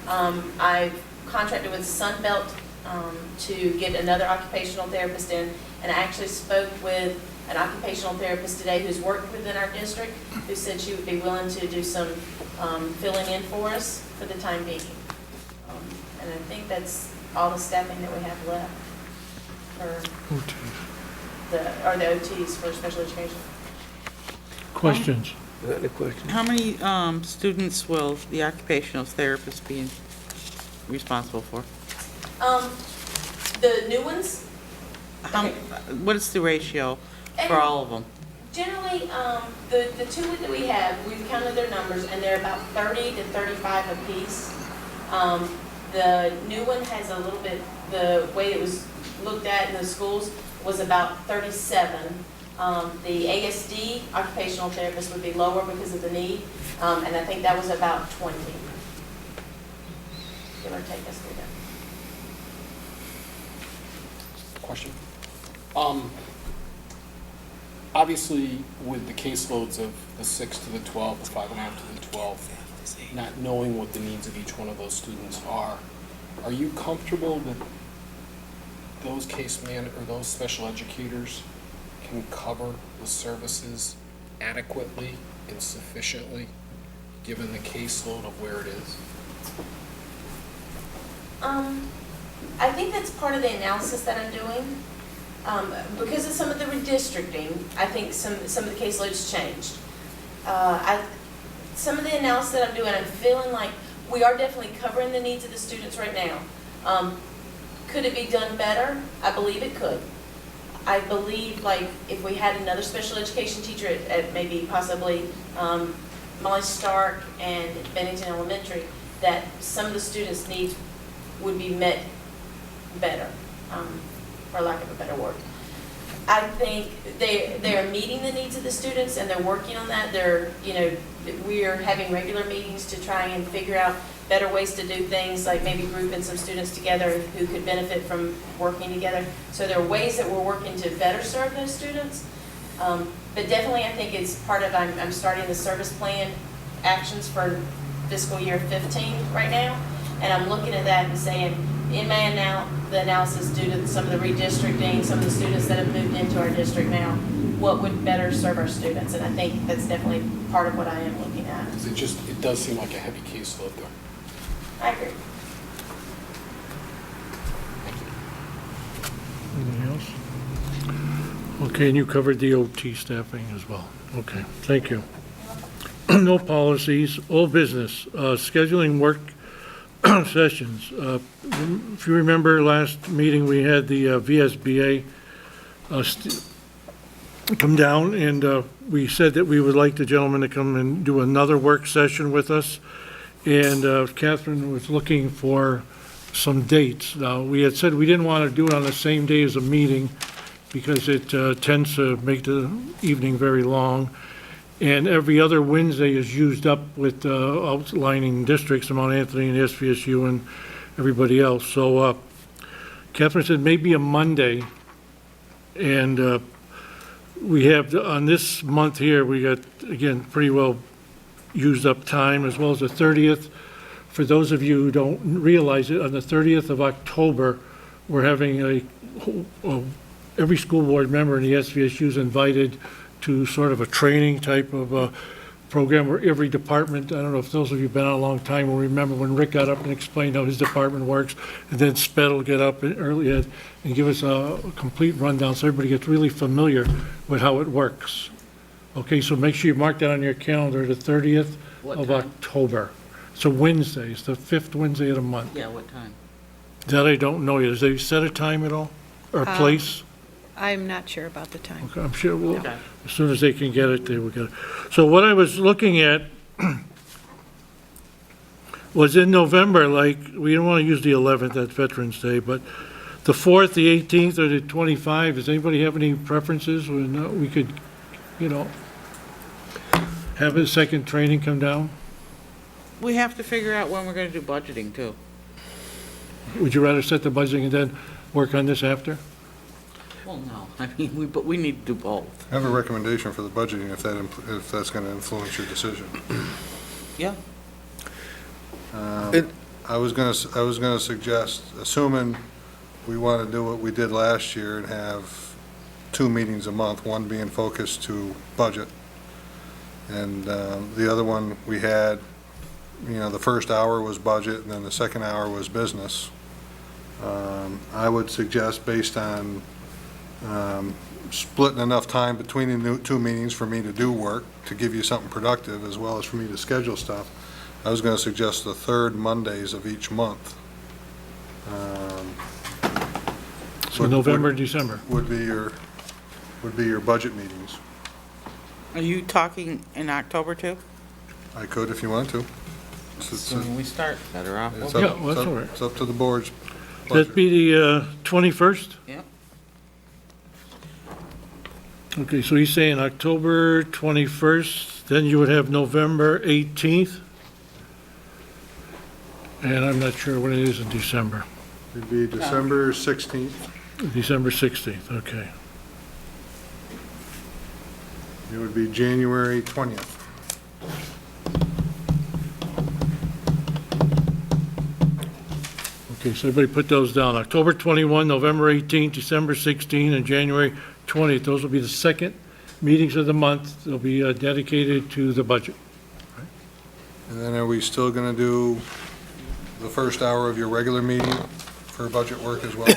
I've contracted with Sunbelt to get another occupational therapist in, and I actually spoke with an occupational therapist today who's worked within our district, who said she would be willing to do some filling in for us for the time being. And I think that's all the staffing that we have left for the OTs for special education. Questions? Got any questions? How many students will the occupational therapist be responsible for? The new ones, What is the ratio for all of them? generally, the 2 that we have, we've counted their numbers, and they're about 30 to 35 apiece. The new one has a little bit, the way it was looked at in the schools was about 37. The ASD, occupational therapist, would be lower because of the need, and I think that was about 20. Give or take us through that. Question. Obviously, with the caseloads of the 6 to the 12, the 5.5 to the 12, not knowing what the needs of each one of those students are you comfortable that those those special educators can cover the services adequately and sufficiently, given the caseload of where it is? I think that's part of the analysis that I'm doing. Because of some of the redistricting, I think some of the caseloads changed. Some of the analysis that I'm doing, I'm feeling like we are definitely covering the needs of the students right now. Could it be done better? I believe it could. I believe, like, if we had another special education teacher at maybe possibly Molly Stark and Bennington Elementary, that some of the students' needs would be met better, for lack of a better word. I think they are meeting the needs of the students, and they're working on that. We are having regular meetings to try and figure out better ways to do things, like maybe grouping some students together who could benefit from working together. So there are ways that we're working to better serve those students. But definitely, I think it's part of, I'm starting the service plan actions for fiscal year 15 right now, and I'm looking at that and saying, in my the analysis due to some of the redistricting, some of the students that have moved into our district now, what would better serve our students? And I think that's definitely part of what I am looking at. It does seem like a heavy caseload there. I agree. Anything else? Okay, and you covered the OT staffing as well. Okay, thank you. No policies, old business, scheduling work sessions. If you remember last meeting, we had the VSBA come down, and we said that we would like the gentleman to come and do another work session with us. And Catherine was looking for some dates. Now, we had said we didn't want to do it on the same day as a meeting because it tends to make the evening very long. And every other Wednesday is used up with outlining districts, Mount Anthony and SVSU and everybody else. So Catherine said maybe a Monday. And we have, on this month here, we got, again, pretty well used up time, as well as the 30th. For those of you who don't realize it, on the 30th of October, we're having every school board member in the SVSU is invited to sort of a training type of program where every department, I don't know if those of you who've been on a long time will remember when Rick got up and explained how his department works, and then Sped will get up early and give us a complete rundown so everybody gets really familiar with how it works. Okay, so make sure you mark that on your calendar, the 30th of October. So Wednesday, it's the 5th Wednesday of the month. Yeah, what time? That I don't know yet. Has they set a time at all, or a place? I'm not sure about the time. Okay, I'm sure we'll, Okay. as soon as they can get it, they will get it. So what I was looking at was in November, like, we don't want to use the 11th, that's Veterans Day, but the 4th, the 18th, or the 25th, does anybody have any preferences when we could, have a second training come down? We have to figure out when we're gonna do budgeting too. Would you rather set the budgeting and then work on this after? Well, no, I mean, but we need to do both. I have a recommendation for the budgeting if that's going to influence your decision. Yeah. I was going to suggest, assuming we want to do what we did last year and have 2 meetings a month, one being focused to budget, and the other one we had, the first hour was budget, and then the second hour was business. I would suggest, based on splitting enough time between the 2 meetings for me to do work, to give you something productive, as well as for me to schedule stuff, I was going to suggest the 3rd Mondays of each month. So November and December. Would be your budget meetings. Are you talking in October too? I could if you want to. So when we start, better off. It's Yeah, up, well, that's all right. it's up to the board's That'd pleasure. be the 21st? Yep. Okay, so he's saying October 21st, then you would have November 18th. And I'm not sure what it is in December. It'd be December 16th. December 16th, okay. It would be January 20th. Okay, so everybody put those down. October 21, November 18th, December 16, and January 20th. Those will be the second meetings of the month. They'll be dedicated to the budget. And then are we still going to do the first hour of your regular meeting for budget work as well?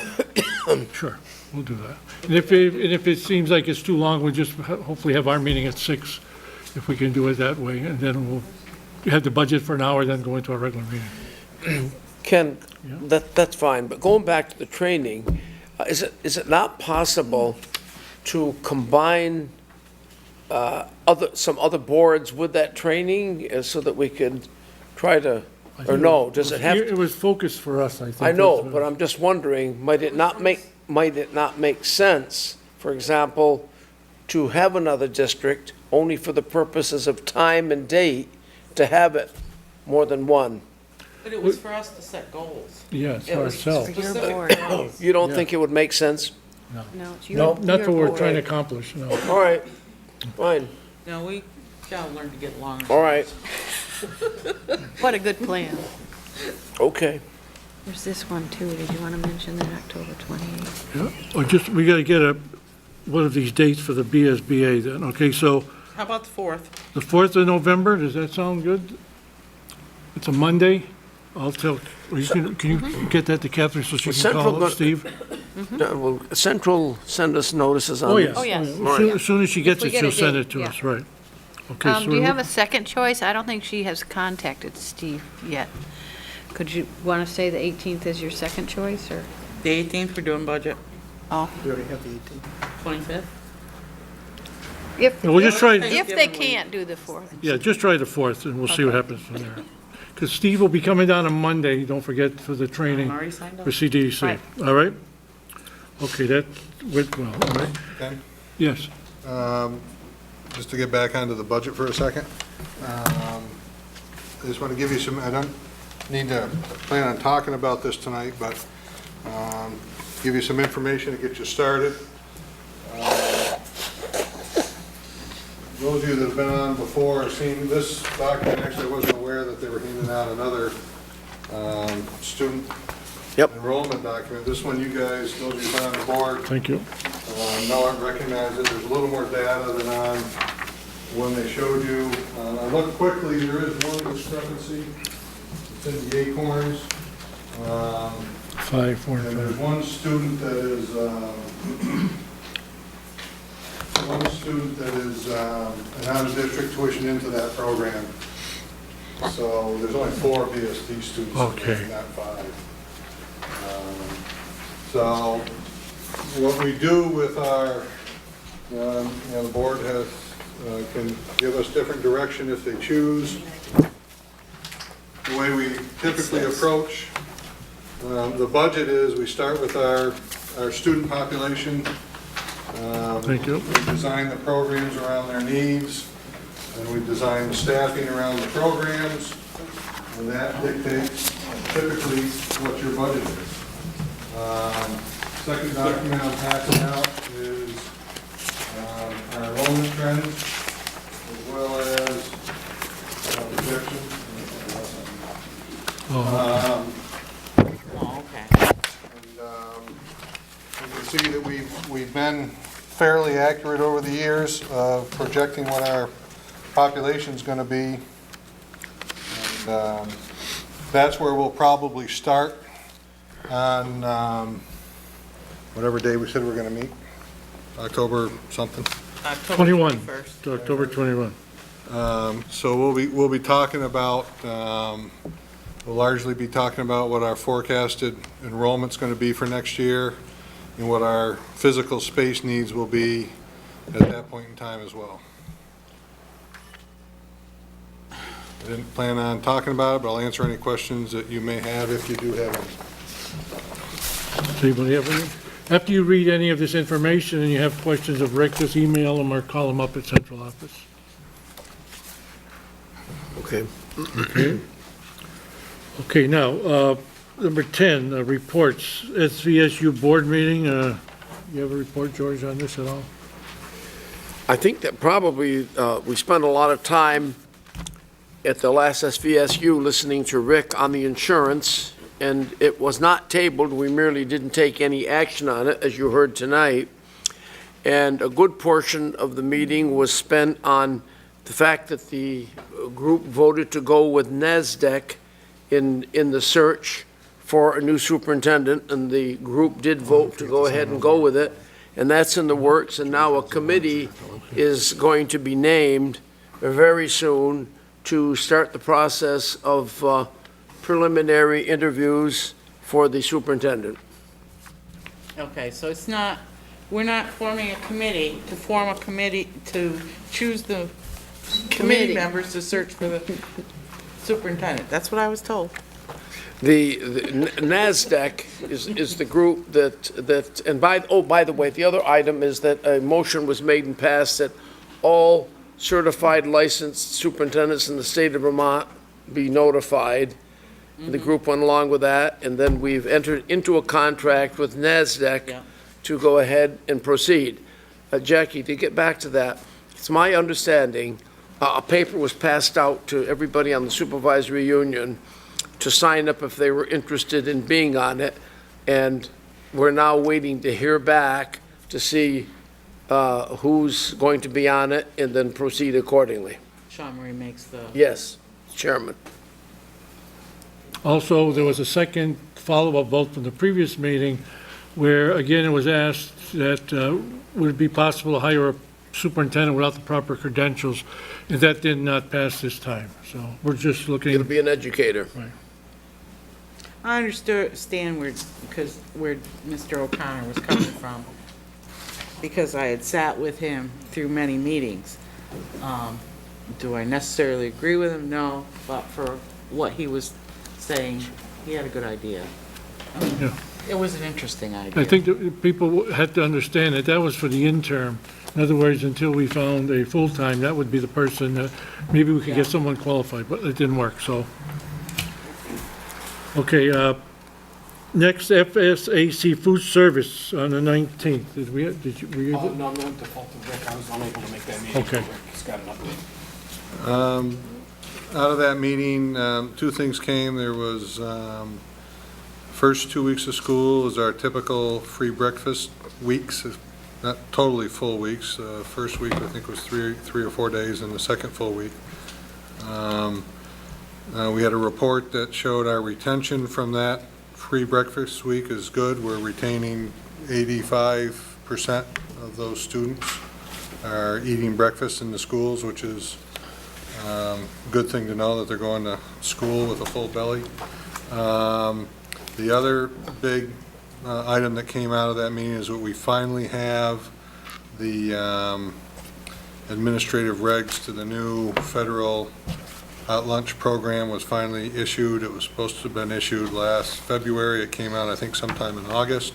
Sure, we'll do that. And if it seems like it's too long, we'll just hopefully have our meeting at 6, if we can do it that way. And then we'll have the budget for an hour, then go into our regular meeting. Ken, Yeah. that's fine, but going back to the training, is it not possible to combine some other boards with that training so that we could try to, or no, does it have? It was focused for us, I think. I know, That's but I'm just wondering, might it not make sense, for example, to have another district only for the purposes of time and date, to have it more than one? But it was for us to set goals. Yes, It was ourselves. For your specific board. goals. You don't Yeah. think it would make sense? No, it's your. No, not your what we're board. trying to accomplish, no. All right, fine, No, we gotta learn to get along. all right, What a good plan. okay. There's this one too. Did you want to mention that, October 28th? Yeah, or just, we gotta get one of these dates for the BSBA then. Okay, so How about the 4th? the 4th of November, does that sound good? It's a Monday? I'll tell, or can you get that to Catherine so she Was can Central call go- up Steve? Will Central send us notices on Oh, this? yes. Oh, yes. As soon as she gets we it, get she'll a send date, it to yeah. us, right. Okay, so Do you have a second choice? I don't think she has contacted Steve yet. Could you want to say the 18th is your second choice, or? The 18th, we're doing budget. Oh, We already have the 18th. 25th? If, We'll just try, if they can't do the 4th. yeah, just try the 4th, and we'll see what happens from there. Because Steve will be coming down on Monday, don't forget, for the training I'm already signed up. for CDC. Right. All right? Okay, that went well, all right? Ken? Yes. Just to get back onto the budget for a second. I just want to give you some, I don't need to plan on talking about this tonight, but give you some information to get you started. Those of you that have been on before have seen this document. Actually, I wasn't aware that they were handing out another student enrollment document. This one, you guys, those of you who've been on the board, Thank you. know and recognize it. There's a little more data than on when they showed you. I looked quickly, there is one discrepancy. It's in the Acorns. 5, 4, And and there's 5. one student that is, an out-of-district tuition into that program. So there's only 4 BSD students, Okay. not 5. So what we do with our, the board has, can give us different direction if they choose. The way we typically approach the budget is we start with our student population. Thank you. We design the programs around their needs, and we design the staffing around the programs, and that dictates typically what your budget is. Second document I'm passing out is our enrollment trends, as well as projections. Oh, okay. And you can see that we've been fairly accurate over the years of projecting what our population's going to be. And that's where we'll probably start on whatever day we said we're going to meet, October something. October 21, 21st. to October 21. So we'll be talking about, we'll largely be talking about what our forecasted enrollment's going to be for next year and what our physical space needs will be at that point in time as well. I didn't plan on talking about it, but I'll answer any questions that you may have if you do have any. Does anybody have any? After you read any of this information and you have questions of Rick, just email him or call him up at central office. Okay. Okay, now, number 10, reports, SVSU board meeting. You have a report, George, on this at all? I think that probably, we spent a lot of time at the last SVSU listening to Rick on the insurance, and it was not tabled. We merely didn't take any action on it, as you heard tonight. And a good portion of the meeting was spent on the fact that the group voted to go with NASDAQ in the search for a new superintendent, and the group did vote to go ahead and go with it, and that's in the works, and now a committee is going to be named very soon to start the process of preliminary interviews for the superintendent. Okay, so it's not, we're not forming a committee to form a committee to choose the committee members to search for the superintendent. That's what I was told. The NASDAQ is the group that, and by the way, the other item is that a motion was made and passed that all certified licensed superintendents in the state of Vermont be notified. The group went along with that, and then we've entered into a contract with NASDAQ Yeah. to go ahead and proceed. Jackie, to get back to that, it's my understanding, a paper was passed out to everybody on the supervisory union to sign up if they were interested in being on it, and we're now waiting to hear back to see who's going to be on it, and then proceed accordingly. Sean Marie makes the, Yes, Chairman. Also, there was a second follow-up vote from the previous meeting where, again, it was asked that would it be possible to hire a superintendent without the proper credentials, and that did not pass this time. So we're just It'll looking, be an educator. I understand where Mr. O'Connor was coming from. because I had sat with him through many meetings. Do I necessarily agree with him? No, but for what he was saying, he had a good idea. Yeah. It was an interesting idea. I think that people had to understand that that was for the interim. In other words, until we found a full-time, that would be the person that, maybe we could get someone qualified, but it didn't work, so. Okay, next, FSAC Food Service on the 19th. Were you able? No, I'm going to default to Rick. I was unable to make that meeting. Okay. Rick's got an update. Out of that meeting, two things came. There was, first 2 weeks of school is our typical free breakfast weeks, not totally full weeks. First week, I think, was three or 4 days, and the second full week. We had a report that showed our retention from that free breakfast week is good. We're retaining 85% of those students are eating breakfast in the schools, which is a good thing to know that they're going to school with a full belly. The other big item that came out of that meeting is that we finally have the administrative regs to the new federal lunch program was finally issued. It was supposed to have been issued last February. It came out, I think, sometime in August.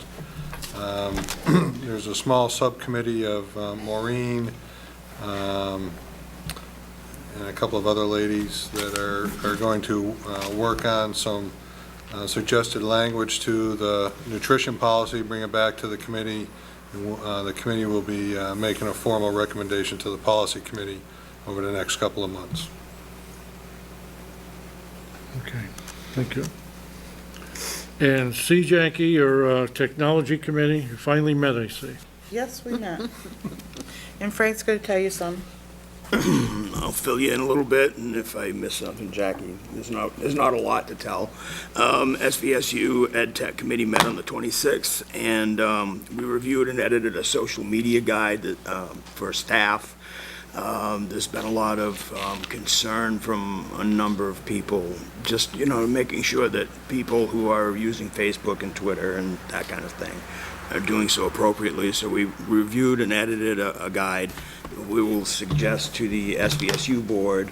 There's a small subcommittee of Maureen and a couple of other ladies that are going to work on some suggested language to the nutrition policy, bring it back to the committee. The committee will be making a formal recommendation to the policy committee over the next couple of months. Okay, thank you. And CJACI, or Technology Committee, you finally met, I see. Yes, we met. And Frank's going to tell you some. I'll fill you in a little bit, and if I miss something, Jackie, there's not a lot to tell. SVSU Ed Tech Committee met on the 26th, and we reviewed and edited a social media guide that, for staff. There's been a lot of concern from a number of people, just, making sure that people who are using Facebook and Twitter and that kind of thing are doing so appropriately. So we reviewed and edited a guide. We will suggest to the SVSU board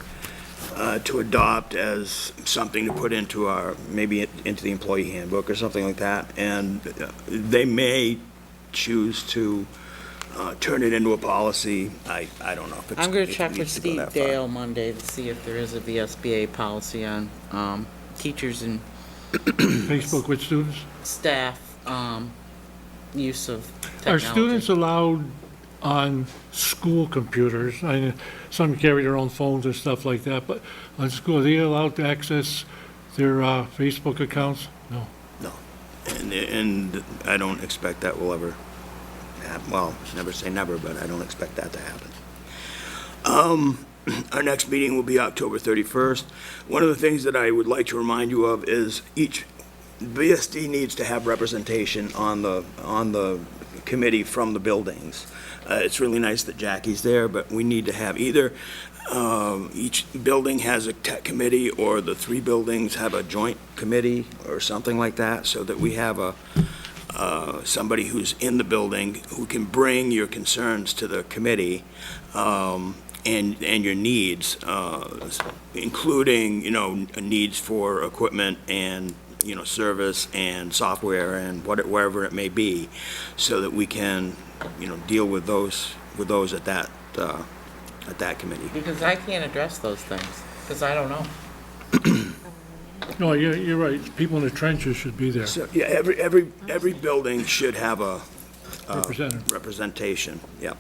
to adopt as something to put into maybe into the employee handbook or something like that. And they may choose to turn it into a policy. I don't know if it's. I'm going to check it with needs to go Steve that far. Dale Monday to see if there is a VSBA policy on teachers and Facebook with students? staff use of technology. Are students allowed on school computers? I know some carry their own phones and stuff like that, but on school, are they allowed to access their Facebook accounts? No. No, and I don't expect that will ever happen. Well, never say never, but I don't expect that to happen. Our next meeting will be October 31st. One of the things that I would like to remind you of is each BSD needs to have representation on the committee from the buildings. It's really nice that Jackie's there, but we need to have either each building has a tech committee, or the 3 buildings have a joint committee or something like that, so that we have somebody who's in the building who can bring your concerns to the committee and your needs, including, needs for equipment and, service and software and wherever it may be, so that we can, deal with those at that committee. Because I can't address those things, because I don't know. No, you're right. People in the trenches should be there. So, yeah, every building should have a Representative. representation, yeah.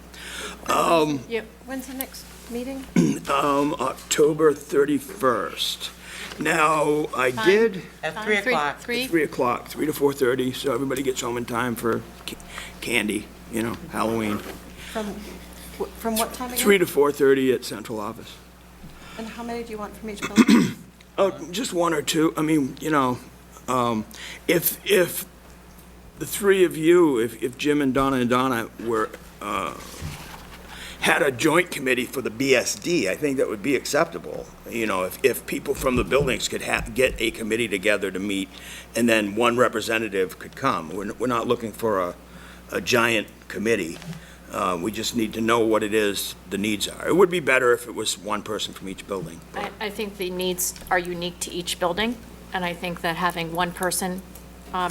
Yep, when's the next meeting? October 31st. Now, I did At 3 o'clock. 3? 3 o'clock, 3 to 4:30, so everybody gets home in time for candy, Halloween. From what time again? 3 to 4:30 at central office. And how many do you want from each building? Oh, just 1 or 2. I mean, if the 3 of you, if Jim and Donna were, had a joint committee for the BSD, I think that would be acceptable. If people from the buildings could get a committee together to meet, and then one representative could come. We're not looking for a giant committee. We just need to know what it is the needs are. It would be better if it was one person from each building. I think the needs are unique to each building, and I think that having one person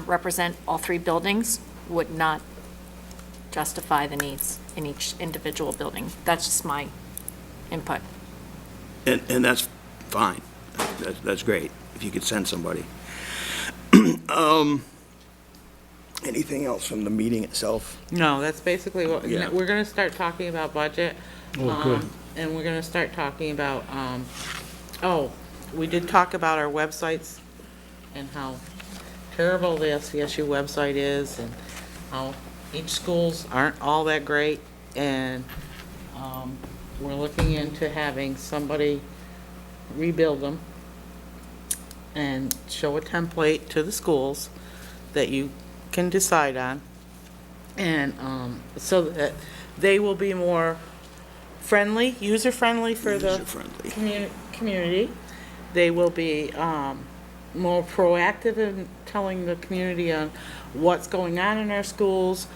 represent all three buildings would not justify the needs in each individual building. That's just my input. And that's fine. That's great, if you could send somebody. Anything else from the meeting itself? No, that's basically what, Yeah. we're gonna start talking about budget. Oh, good. And we're gonna start talking about, we did talk about our websites and how terrible the SVSU website is and how each schools aren't all that great. And, we're looking into having somebody rebuild them and show a template to the schools that you can decide on. And so that they will be more friendly, user-friendly for the User-friendly. community. They will be more proactive in telling the community on what's going on in our schools.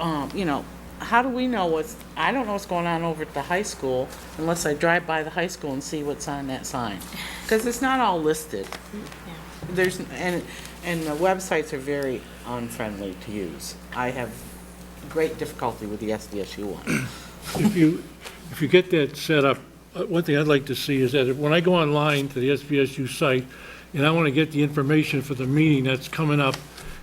You know, how do we know I don't know what's going on over at the high school unless I drive by the high school and see what's on that sign. Because it's not all listed. And the websites are very unfriendly to use. I have great difficulty with the SDSU one. If you get that set up, one thing I'd like to see is that when I go online to the SVSU site, and I want to get the information for the meeting that's coming up,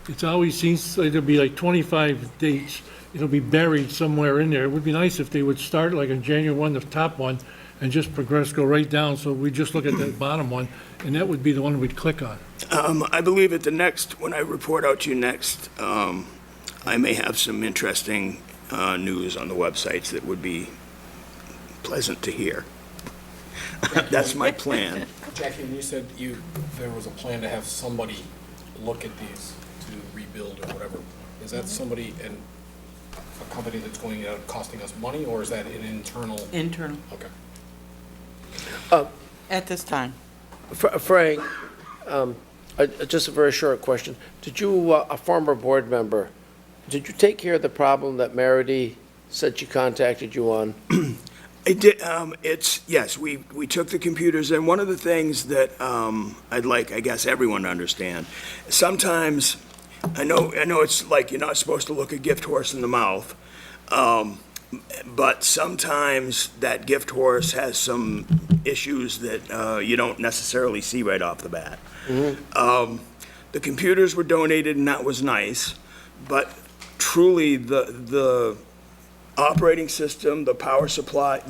it always seems like there'll be like 25 dates. It'll be buried somewhere in there. It would be nice if they would start like on January 1, the top one, and just progress, go right down, so we just look at the bottom one, and that would be the one we'd click on. I believe at the next, when I report out to you next, I may have some interesting news on the websites that would be pleasant to hear. That's my plan. Jackie, when you said there was a plan to have somebody look at these to rebuild or whatever, is that somebody and a company that's going out costing us money, or is that an internal? Internal, Okay. at this time. Frank, just a very short question. Did you, a former board member, did you take care of the problem that Meredy said she contacted you on? I did, yes, we took the computers, and one of the things that I'd like, I guess, everyone to understand, sometimes, I know it's like you're not supposed to look a gift horse in the mouth, but sometimes that gift horse has some issues that you don't necessarily see right off the bat. The computers were donated, and that was nice, but truly the operating system, the power supply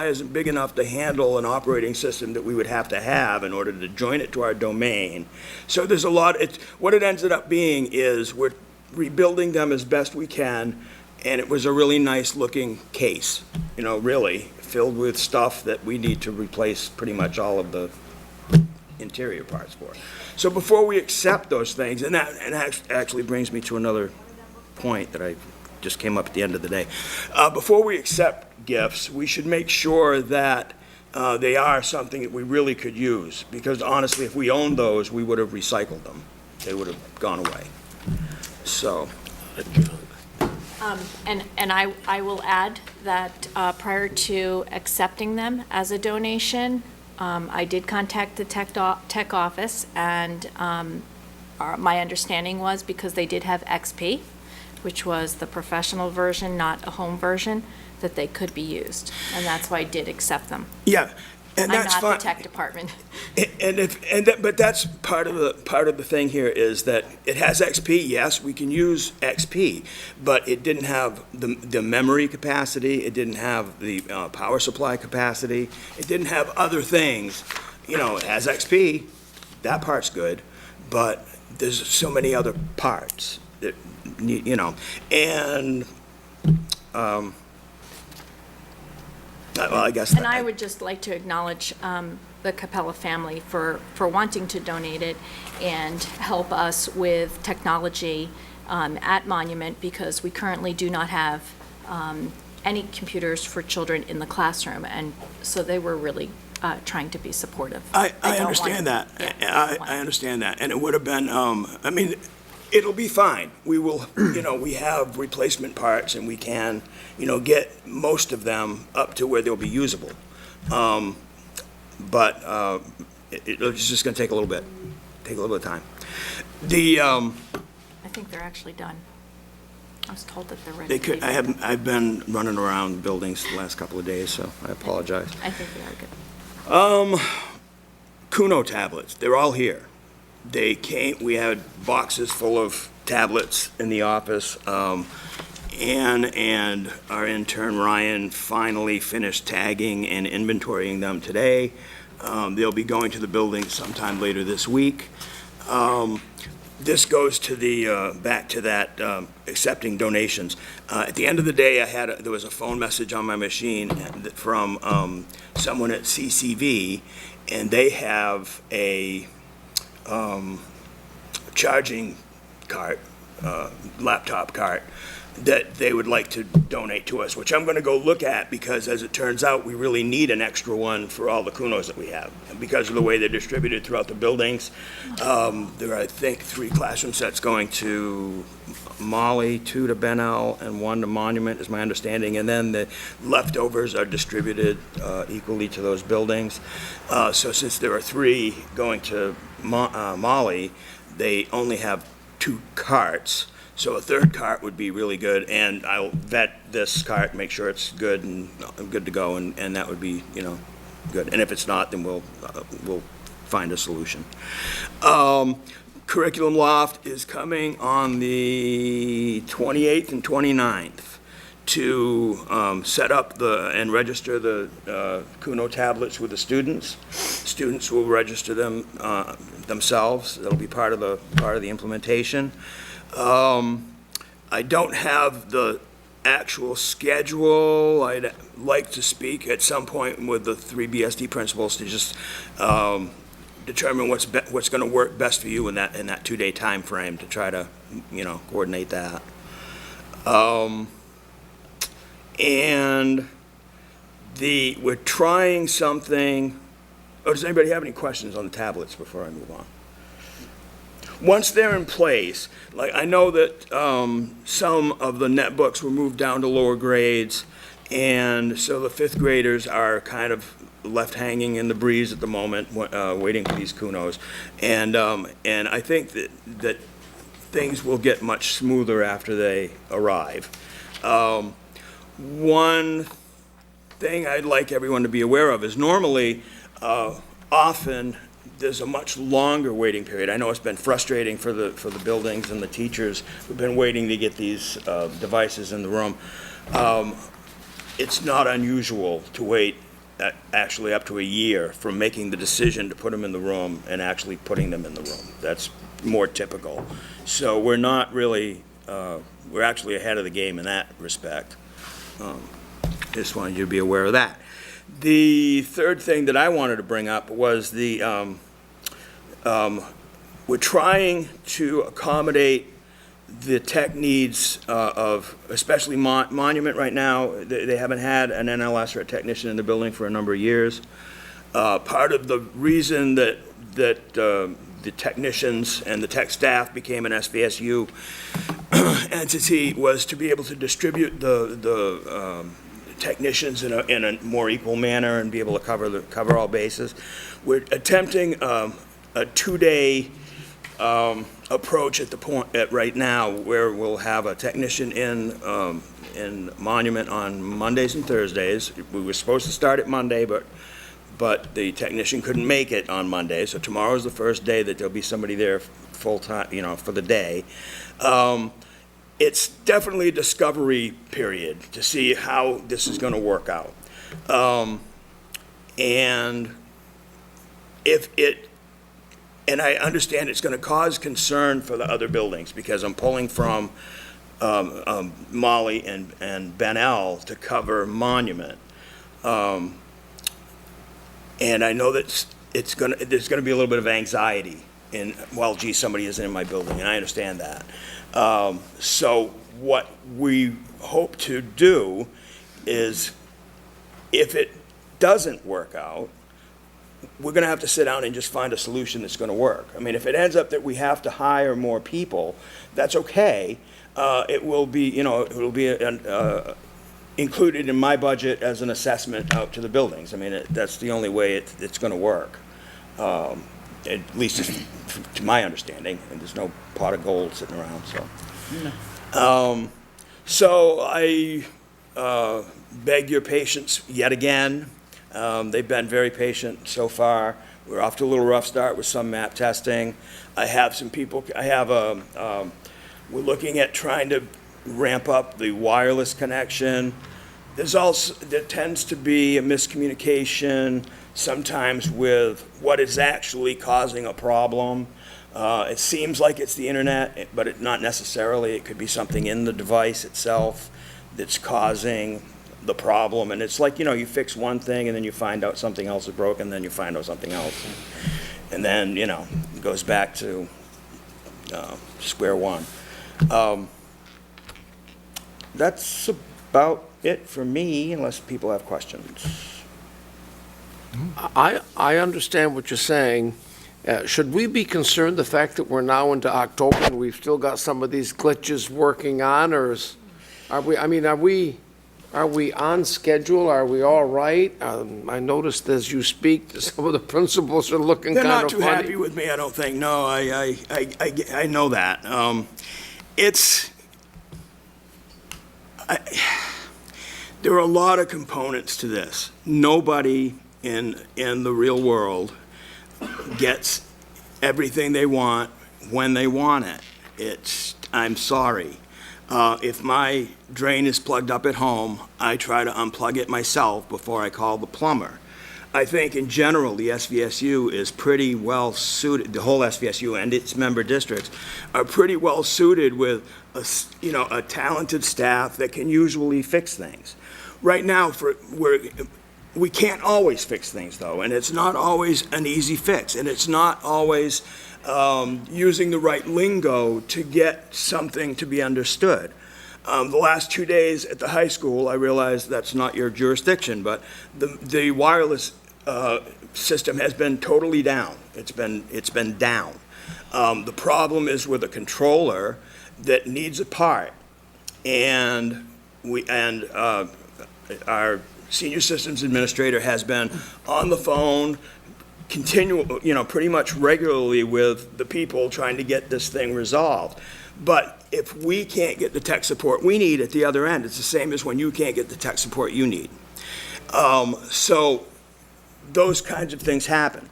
isn't big enough to handle an operating system that we would have to have in order to join it to our domain. So there's a lot, what it ended up being is we're rebuilding them as best we can, and it was a really nice looking case, really, filled with stuff that we need to replace pretty much all of the interior parts for. So before we accept those things, and that actually brings me to another point that I just came up at the end of the day. Before we accept gifts, we should make sure that they are something that we really could use, because honestly, if we owned those, we would have recycled them. They would have gone away. So. And I will add that prior to accepting them as a donation, I did contact the tech office, and my understanding was because they did have XP, which was the professional version, not a home version, that they could be used. And that's why I did accept them. Yeah, and that's fine. I'm not the tech department. But that's part of the thing here is that it has XP. Yes, we can use XP, but it didn't have the memory capacity. It didn't have the power supply capacity. It didn't have other things. It has XP. That part's good, but there's so many other parts that and well, I guess. And I would just like to acknowledge the Capella family for wanting to donate it and help us with technology at Monument, because we currently do not have any computers for children in the classroom, and so they were really trying to be supportive. I understand that. I understand that, and it would have been. It'll be fine. We will, we have replacement parts and we can, get most of them up to where they'll be usable. But it's just gonna take a little bit of time. I think they're actually done. I was told that they're ready. I've been running around buildings the last couple of days, so I apologize. I think they are good. Kuno tablets, they're all here. We had boxes full of tablets in the office. Ann and our intern Ryan finally finished tagging and inventorying them today. They'll be going to the building sometime later this week. This goes to back to that accepting donations. At the end of the day, there was a phone message on my machine from someone at CCV, and they have a charging cart, laptop cart, that they would like to donate to us, which I'm going to go look at because, as it turns out, we really need an extra one for all the Kunos that we have. And because of the way they're distributed throughout the buildings, there are, I think, 3 classroom sets going to Molly, 2 to Bennell, and 1 to Monument, is my understanding. And then the leftovers are distributed equally to those buildings. So since there are 3 going to Molly, they only have 2 carts. So a 3rd cart would be really good, and I'll vet this cart, make sure it's good and good to go, and that would be, good. And if it's not, then we'll find a solution. Curriculum Loft is coming on the 28th and 29th to set up and register the Kuno tablets with the students. Students will register them themselves. That'll be part of the implementation. I don't have the actual schedule. I'd like to speak at some point with the 3 BSD principals to just determine what's going to work best for you in that 2-day time frame to try to coordinate that. And we're trying something. Oh, does anybody have any questions on the tablets before I move on? Once they're in place, like I know that some of the netbooks were moved down to lower grades, and so the 5th graders are kind of left hanging in the breeze at the moment, waiting for these Kunos. And I think that things will get much smoother after they arrive. One thing I'd like everyone to be aware of is normally, often, there's a much longer waiting period. I know it's been frustrating for the buildings and the teachers who've been waiting to get these devices in the room. It's not unusual to wait actually up to a year from making the decision to put them in the room and actually putting them in the room. That's more typical. So we're not really, we're actually ahead of the game in that respect. Just wanted you to be aware of that. The third thing that I wanted to bring up was we're trying to accommodate the tech needs of, especially Monument right now. They haven't had an NLS or a technician in the building for a number of years. Part of the reason that the technicians and the tech staff became an SVSU entity was to be able to distribute the technicians in a more equal manner and be able to cover all bases. We're attempting a 2-day approach at right now, where we'll have a technician in Monument on Mondays and Thursdays. We were supposed to start at Monday, but the technician couldn't make it on Monday, so tomorrow's the first day that there'll be somebody there full-time, for the day. It's definitely a discovery period to see how this is going to work out. And I understand it's going to cause concern for the other buildings, because I'm pulling from Molly and Bennell to cover Monument. And I know that there's going to be a little bit of anxiety well, gee, somebody isn't in my building, and I understand that. So what we hope to do is, if it doesn't work out, we're gonna have to sit down and just find a solution that's gonna work. I mean, if it ends up that we have to hire more people, that's okay. It will be, you know, it will be included in my budget as an assessment out to the buildings. I mean, that's the only way it's gonna work. At least to my understanding, and there's no pot of gold sitting around, so. So I beg your patience yet again. They've been very patient so far. We're off to a little rough start with some map testing. I have some people, we're looking at trying to ramp up the wireless connection. There tends to be a miscommunication sometimes with what is actually causing a problem. It seems like it's the internet, but not necessarily. It could be something in the device itself that's causing the problem. And it's like, you know, you fix one thing and then you find out something else is broken, then you find out something else. And then, you know, it goes back to square one. That's about it for me, unless people have questions. I understand what you're saying. Should we be concerned the fact that we're now into October and we've still got some of these glitches working on, or are we on schedule? Are we all right? I noticed as you speak, some of the principals are looking kind of funny. They're not too happy with me, I don't think. No, I know that. There are a lot of components to this. Nobody in the real world gets everything they want when they want it. I'm sorry. If my drain is plugged up at home, I try to unplug it myself before I call the plumber. I think in general, the SVSU is pretty well suited, the whole SVSU and its member districts are pretty well suited with a talented staff that can usually fix things. Right now, we can't always fix things, though, and it's not always an easy fix, and it's not always using the right lingo to get something to be understood. The last 2 days at the high school, I realize that's not your jurisdiction, but the wireless system has been totally down. It's been down. The problem is with a controller that needs a part, and our senior systems administrator has been on the phone pretty much regularly with the people trying to get this thing resolved. But if we can't get the tech support we need at the other end, it's the same as when you can't get the tech support you need. So those kinds of things happen.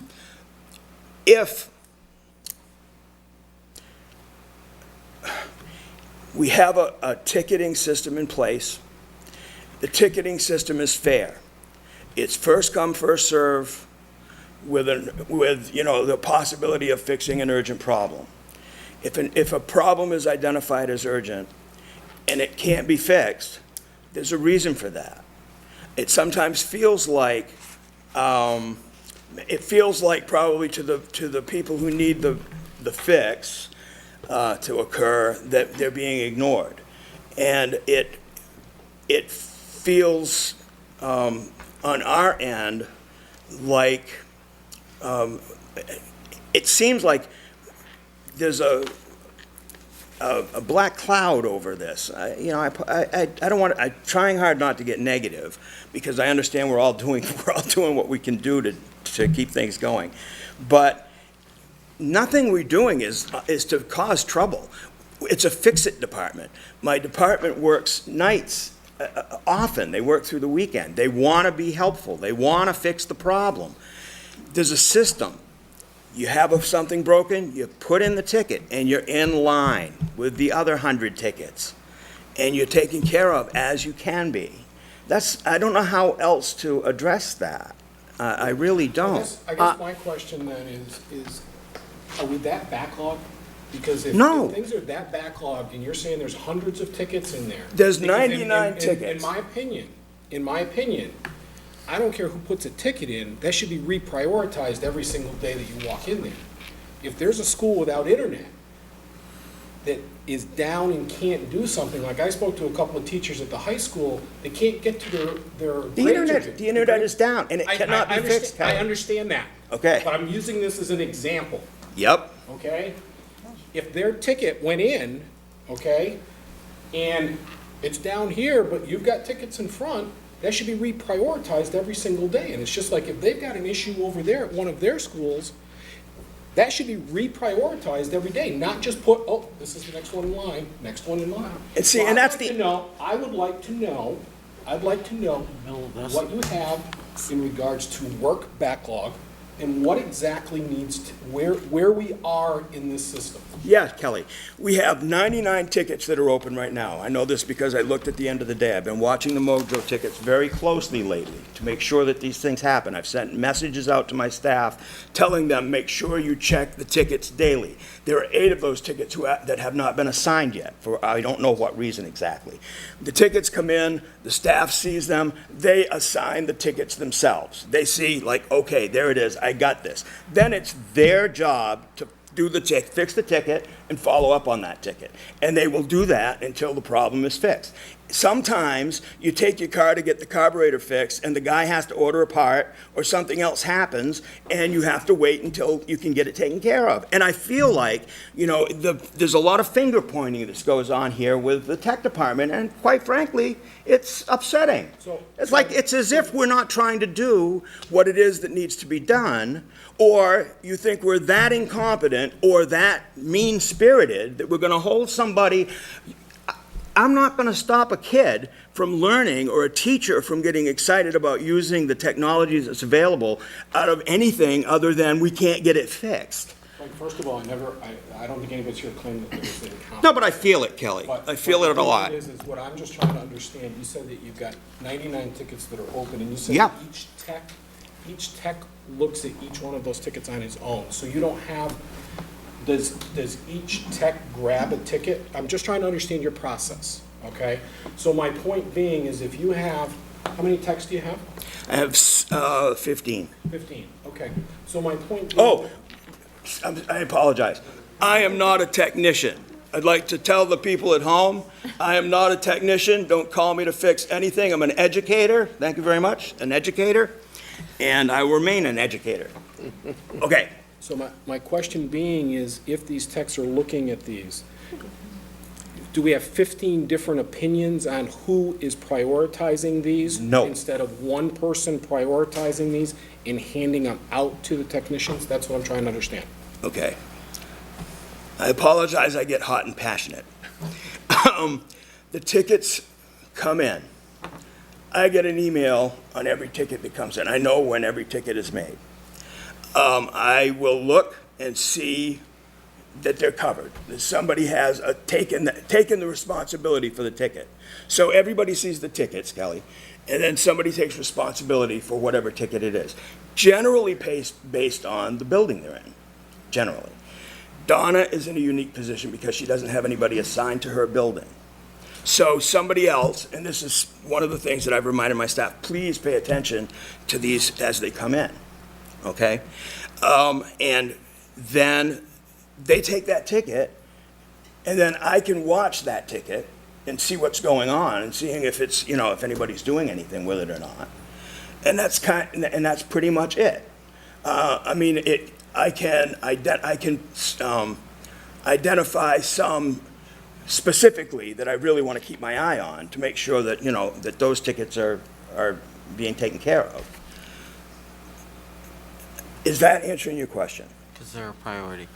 If we have a ticketing system in place, the ticketing system is fair. It's first come, first serve with the possibility of fixing an urgent problem. If a problem is identified as urgent and it can't be fixed, there's a reason for that. It sometimes feels like probably to the people who need the fix to occur, that they're being ignored. And it feels on our end like it seems like there's a black cloud over this. I don't want to. I'm trying hard not to get negative, because I understand we're all doing what we can do to keep things going, but nothing we're doing is to cause trouble. It's a fix-it department. My department works nights. Often they work through the weekend. They want to be helpful. They want to fix the problem. There's a system. You have something broken, you put in the ticket, and you're in line with the other 100 tickets, and you're taken care of as you can be. I don't know how else to address that. I really don't. I guess my question then is are we that backlogged? Because if things are that backlogged, and you're saying there's hundreds of tickets in there. There's 99 tickets. In my opinion, I don't care who puts a ticket in, that should be reprioritized every single day that you walk in there. If there's a school without internet, that is down and can't do something, like I spoke to a couple of teachers at the high school, they can't get to their grade. The internet is down, and it cannot be fixed, I Kelly. understand that. Okay. But I'm using this as an example, Yep. okay? If their ticket went in, okay, and it's down here, but you've got tickets in front, that should be reprioritized every single day. And it's just like if they've got an issue over there at one of their schools, that should be reprioritized every day, not just put, oh, this is the next one in line, next one in line. And see, So and I'd that's like to know- I would like to know what you have in regards to work backlog and what exactly needs to, where we are in this system. Yeah, Kelly. We have 99 tickets that are open right now. I know this because I looked at the end of the day. I've been watching the Mojo tickets very closely lately to make sure that these things happen. I've sent messages out to my staff telling them, make sure you check the tickets daily. There are 8 of those tickets that have not been assigned yet, for I don't know what reason exactly. The tickets come in, the staff sees them, they assign the tickets themselves. They see, like, okay, there it is, I got this. Then it's their job to fix the ticket and follow up on that ticket. And they will do that until the problem is fixed. Sometimes you take your car to get the carburetor fixed and the guy has to order a part or something else happens and you have to wait until you can get it taken care of. And I feel like, there's a lot of finger pointing that goes on here with the tech department, and quite frankly, it's upsetting. It's as if we're not trying to do what it is that needs to be done, or you think we're that incompetent or that mean-spirited that we're going to hold somebody. I'm not going to stop a kid from learning or a teacher from getting excited about using the technology that's available out of anything other than we can't get it fixed. Like, first of all, I don't think anybody's here claiming that there was incompetent. No, but I feel it, Kelly. But- I feel but it a the lot. thing is what I'm just trying to understand, you said that you've got 99 tickets that are open, and you said Yeah. that each tech looks at each one of those tickets on its own. So you don't have, does each tech grab a ticket? I'm just trying to understand your process, okay? So my point being is if you have, how many techs do you have? I have 15. 15, okay. So my point being. Oh, I apologize. I am not a technician. I'd like to tell the people at home, I am not a technician. Don't call me to fix anything. I'm an educator. Thank you very much. An educator. And I will remain an educator. Okay. So my question being is, if these techs are looking at these, do we have 15 different opinions on who is prioritizing these? No. Instead of one person prioritizing these and handing them out to the technicians? That's what I'm trying to understand. Okay. I apologize, I get hot and passionate. The tickets come in. I get an email on every ticket that comes in. I know when every ticket is made. I will look and see that they're covered, that somebody has taken the responsibility for the ticket. So everybody sees the tickets, Kelly, and then somebody takes responsibility for whatever ticket it is, generally based on the building they're in, generally. Donna is in a unique position because she doesn't have anybody assigned to her building. So somebody else, and this is one of the things that I've reminded my staff, please pay attention to these as they come in, okay? And then they take that ticket, and then I can watch that ticket and see what's going on and seeing if it's, if anybody's doing anything with it or not. And that's pretty much it. I can identify some specifically that I really want to keep my eye on to make sure that, that those tickets are being taken care of. Is that answering your question? Because they're a priority.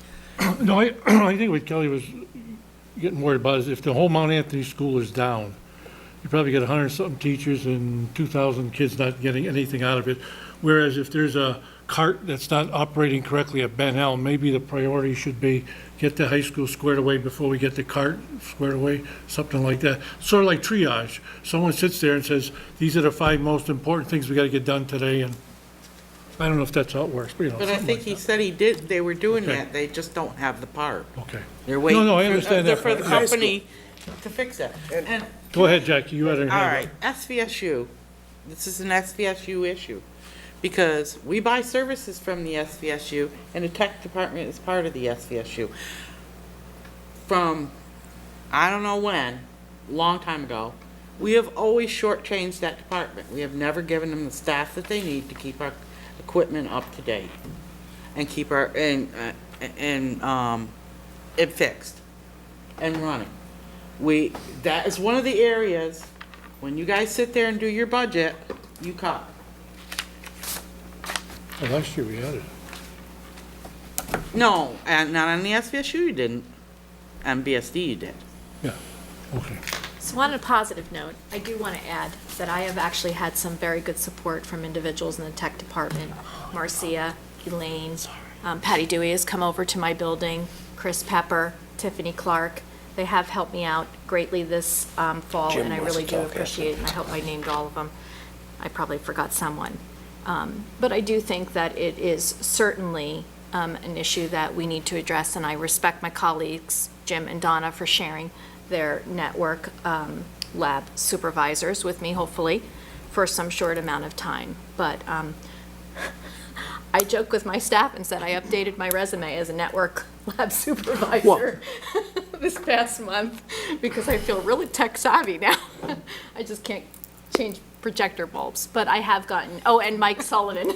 No, I think what Kelly was getting worried about is if the whole Mount Anthony School is down, you probably get 100-something teachers and 2,000 kids not getting anything out of it. Whereas if there's a cart that's not operating correctly at Ben Elm, maybe the priority should be get the high school squared away before we get the cart squared away, something like that. Sort of like triage. Someone sits there and says, these are the 5 most important things we got to get done today, and I don't know if that's how it works, but But I something think like he that. said they were doing Okay. that, they just don't have the part. Okay. They're waiting No, I understand that for the part. company to fix it. And, Go ahead, Jackie, you had her all hand right, SVSU, this is an SVSU issue. Because we buy services from the SVSU, and the tech department is part of the SVSU. from, I don't know when, long time ago, we have always shortchanged that department. We have never given them the staff that they need to keep our equipment up to date and keep our, it fixed and running. That is one of the areas, when you guys sit there and do your budget, you cut. Well, last year we had it. No, and not on the SVSU you didn't. On BSD you did. Yeah, okay. So on a positive note, I do want to add that I have actually had some very good support from individuals in the tech department. Marcia, Elaine, Patty Dewey has come over to my building, Chris Pepper, Tiffany Clark. They have helped me out greatly this fall, Jim and I wants really to do talk appreciate it, and I hope I named all of them. I probably forgot someone. But I do think that it is certainly an issue that we need to address, and I respect my colleagues, Jim and Donna, for sharing their network lab supervisors with me, hopefully, for some short amount of time. But I joke with my staff and said I updated my resume as a network lab supervisor this past month because I feel really tech savvy now. I just can't change projector bulbs, but I have gotten, and Mike Sullivan,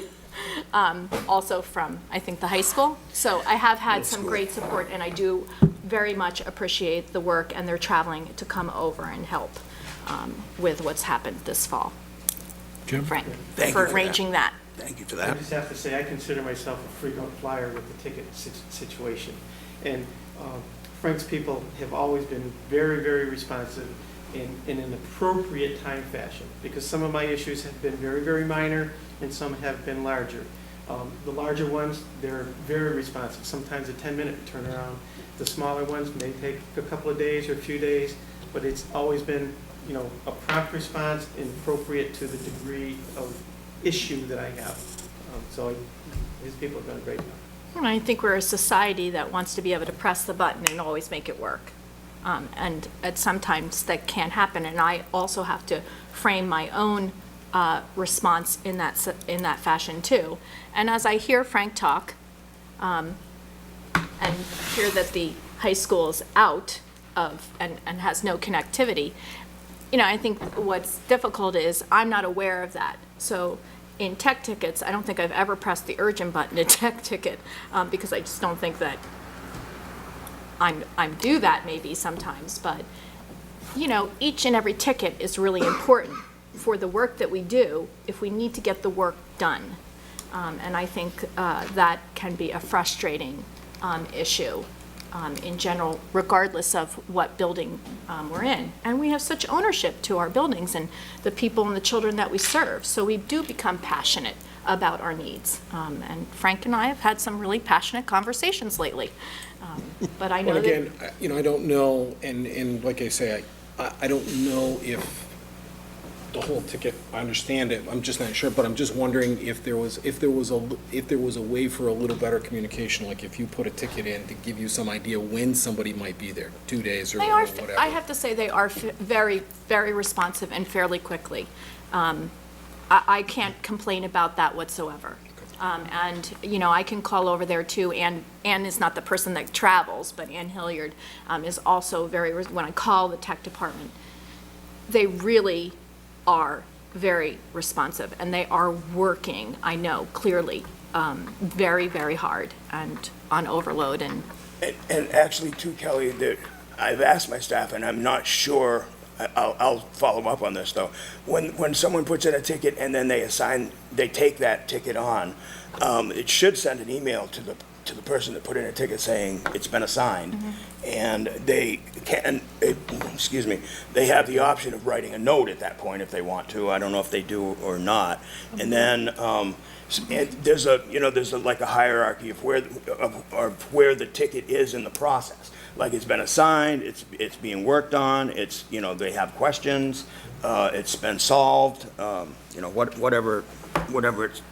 also from, I think, the high school. So I have had some great support, and I do very much appreciate the work, and they're traveling to come over and help with what's happened this fall. Jim? Frank, Thank you for for arranging that. Thank you for I that. just have to say, I consider myself a frequent flyer with the ticket situation. And Frank's people have always been very, very responsive in an appropriate time fashion, because some of my issues have been very, very minor and some have been larger. The larger ones, they're very responsive, sometimes a 10-minute turnaround. The smaller ones may take a couple of days or a few days, but it's always been, a prompt response and appropriate to the degree of issue that I have. So his people have done a great job. And I think we're a society that wants to be able to press the button and always make it work. And sometimes that can't happen, and I also have to frame my own response in that fashion too. And as I hear Frank talk, and hear that the high school is out of and has no connectivity, I think what's difficult is I'm not aware of that. So in tech tickets, I don't think I've ever pressed the urgent button in tech ticket because I just don't think that I'm due that maybe sometimes, but each and every ticket is really important for the work that we do if we need to get the work done. And I think that can be a frustrating issue in general, regardless of what building we're in. And we have such ownership to our buildings and the people and the children that we serve, so we do become passionate about our needs. And Frank and I have had some really passionate conversations lately. But I know Well, that... again, I don't know, and like I say, I don't know if the whole ticket, I understand it, I'm just not sure, but I'm just wondering if there was a way for a little better communication, like if you put a ticket in to give you some idea when somebody might be there, 2 days or whatever. I have to say they are very, very responsive and fairly quickly. I can't complain about that whatsoever. And, I can call over there too. Ann is not the person that travels, but Ann Hilliard is also when I call the tech department, they really are very responsive, and they are working, I know, clearly, very, very hard and on overload. And actually, too, Kelly, I've asked my staff, and I'm not sure, I'll follow up on this, though. When someone puts in a ticket and then they take that ticket on, it should send an email to the person that put in a ticket saying it's been assigned. And they have the option of writing a note at that point if they want to. I don't know if they do or not. And then there's like a hierarchy of where the ticket is in the process. Like it's been assigned, it's being worked on, they have questions, it's been solved, whatever its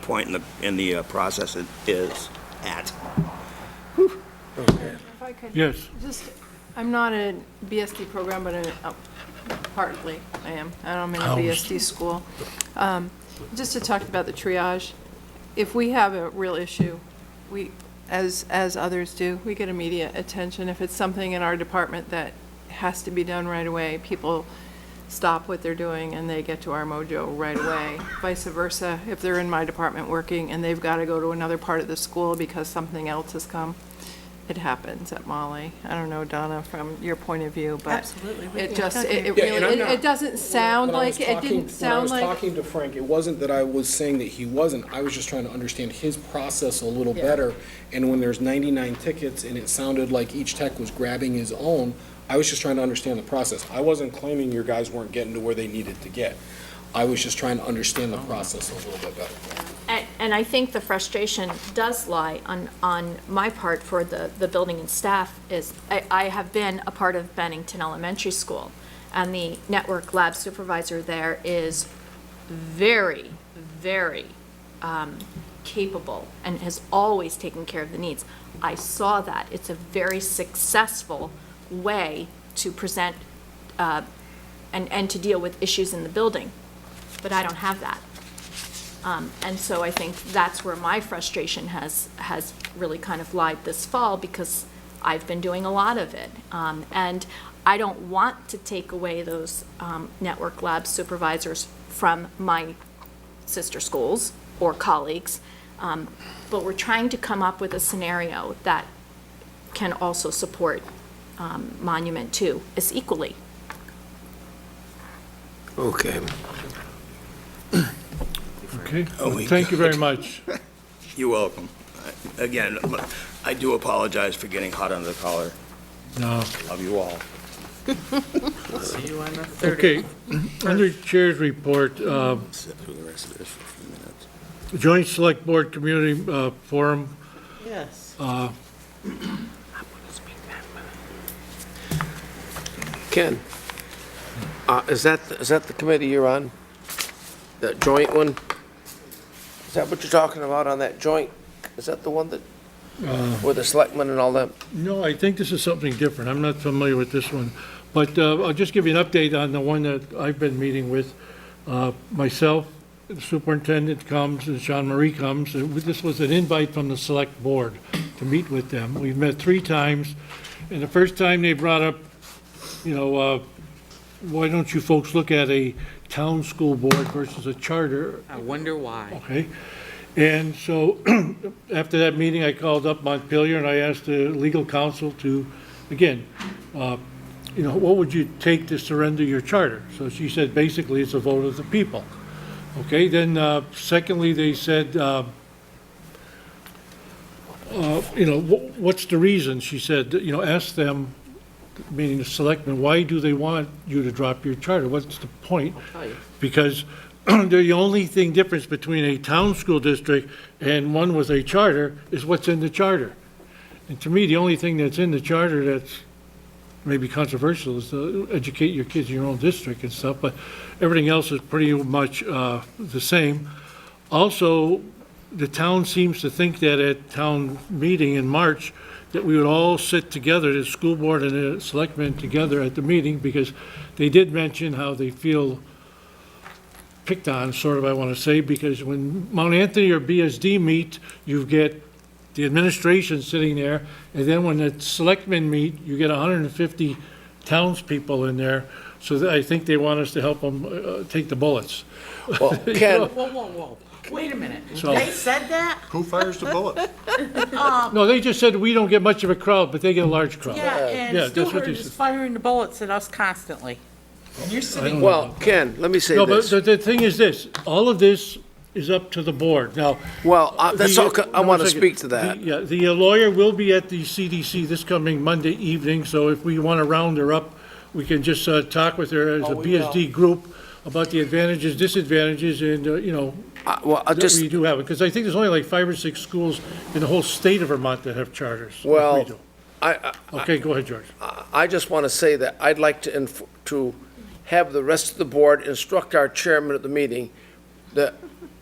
point in the process it is at. If I could. Yes. I'm not a BSD program, but partly I am. I'm in a BSD school. Just to talk about the triage, if we have a real issue, as others do. We get immediate attention. If it's something in our department that has to be done right away, people stop what they're doing and they get to our mojo right away. Vice versa, if they're in my department working and they've got to go to another part of the school because something else has come, it happens at Molly. I don't know, Donna, from your point of view, but Absolutely. it just, it Yeah, and I'm really, not- it doesn't sound When I was like, it talking- didn't sound When I like. was talking to Frank, it wasn't that I was saying that he wasn't, I was just trying to understand his process a little Yeah. better. And when there's 99 tickets and it sounded like each tech was grabbing his own, I was just trying to understand the process. I wasn't claiming your guys weren't getting to where they needed to get. I was just trying to understand the process a little bit better. And I think the frustration does lie on my part for the building and staff is, I have been a part of Bennington Elementary School, and the network lab supervisor there is very, very capable and has always taken care of the needs. I saw that. It's a very successful way to present and to deal with issues in the building, but I don't have that. And so I think that's where my frustration has really kind of lied this fall, because I've been doing a lot of it. And I don't want to take away those network lab supervisors from my sister schools or colleagues, but we're trying to come up with a scenario that can also support Monument 2 as equally. Okay. Okay, Oh, we thank you very much. You're welcome. Again, I do apologize for getting hot under the collar. No. Love you all. See you on the 30th. Okay, under Chair's report, Sit through the rest of this for a few minutes. Joint Select Board Community Forum, Yes. Ken, is that the committee you're on? That joint one? Is that what you're talking about on that joint? Is that the one that, with the selectmen and all that? no, I think this is something different. I'm not familiar with this one. But I'll just give you an update on the one that I've been meeting with. Myself, the superintendent comes, and Jean Marie comes. This was an invite from the select board to meet with them. We've met 3 times, and the first time they brought up, why don't you folks look at a town school board versus a charter? I wonder why. Okay, and so after that meeting, I called up Montpelier and I asked the legal counsel to, again, what would you take to surrender your charter? So she said, basically, it's a vote of the people. Okay, then secondly, they said, what's the reason? She said, ask them, meaning the selectmen, why do they want you to drop your charter? What's the point? I'll tell you. Because the only difference between a town school district and one with a charter is what's in the charter. And to me, the only thing that's in the charter that's maybe controversial is to educate your kids in your own district and stuff, but everything else is pretty much the same. Also, the town seems to think that at town meeting in March, that we would all sit together, the school board and the selectmen together at the meeting, because they did mention how they feel picked on, sort of, I want to say, because when Mount Anthony or BSD meet, you get the administration sitting there, and then when the selectmen meet, you get 150 townspeople in there, so I think they want us to help them take the bullets. Well, Ken, Whoa. Wait a minute. So- They said that? Who fires the bullets? No, they just said we don't get much of a crowd, but they get a large crowd. Yeah, Yeah, and that's what Stewart they is said. firing the bullets at us constantly. And you're sitting. well, Ken, let me say No, but this. the thing is this, all of this is up to the board. Now, Well, that's the- okay, I no, want to one second. speak to that. Yeah, the lawyer will be at the CDC this coming Monday evening, so if we want to round her up, we can just talk with her as a BSD group about the advantages, disadvantages, and, Well, I that just, we do have it. Because I think there's only like 5 or 6 schools in the whole state of Vermont that have charters. like we well, do. I, Okay, go ahead, George. I just want to say that I'd like to have the rest of the board instruct our chairman at the meeting that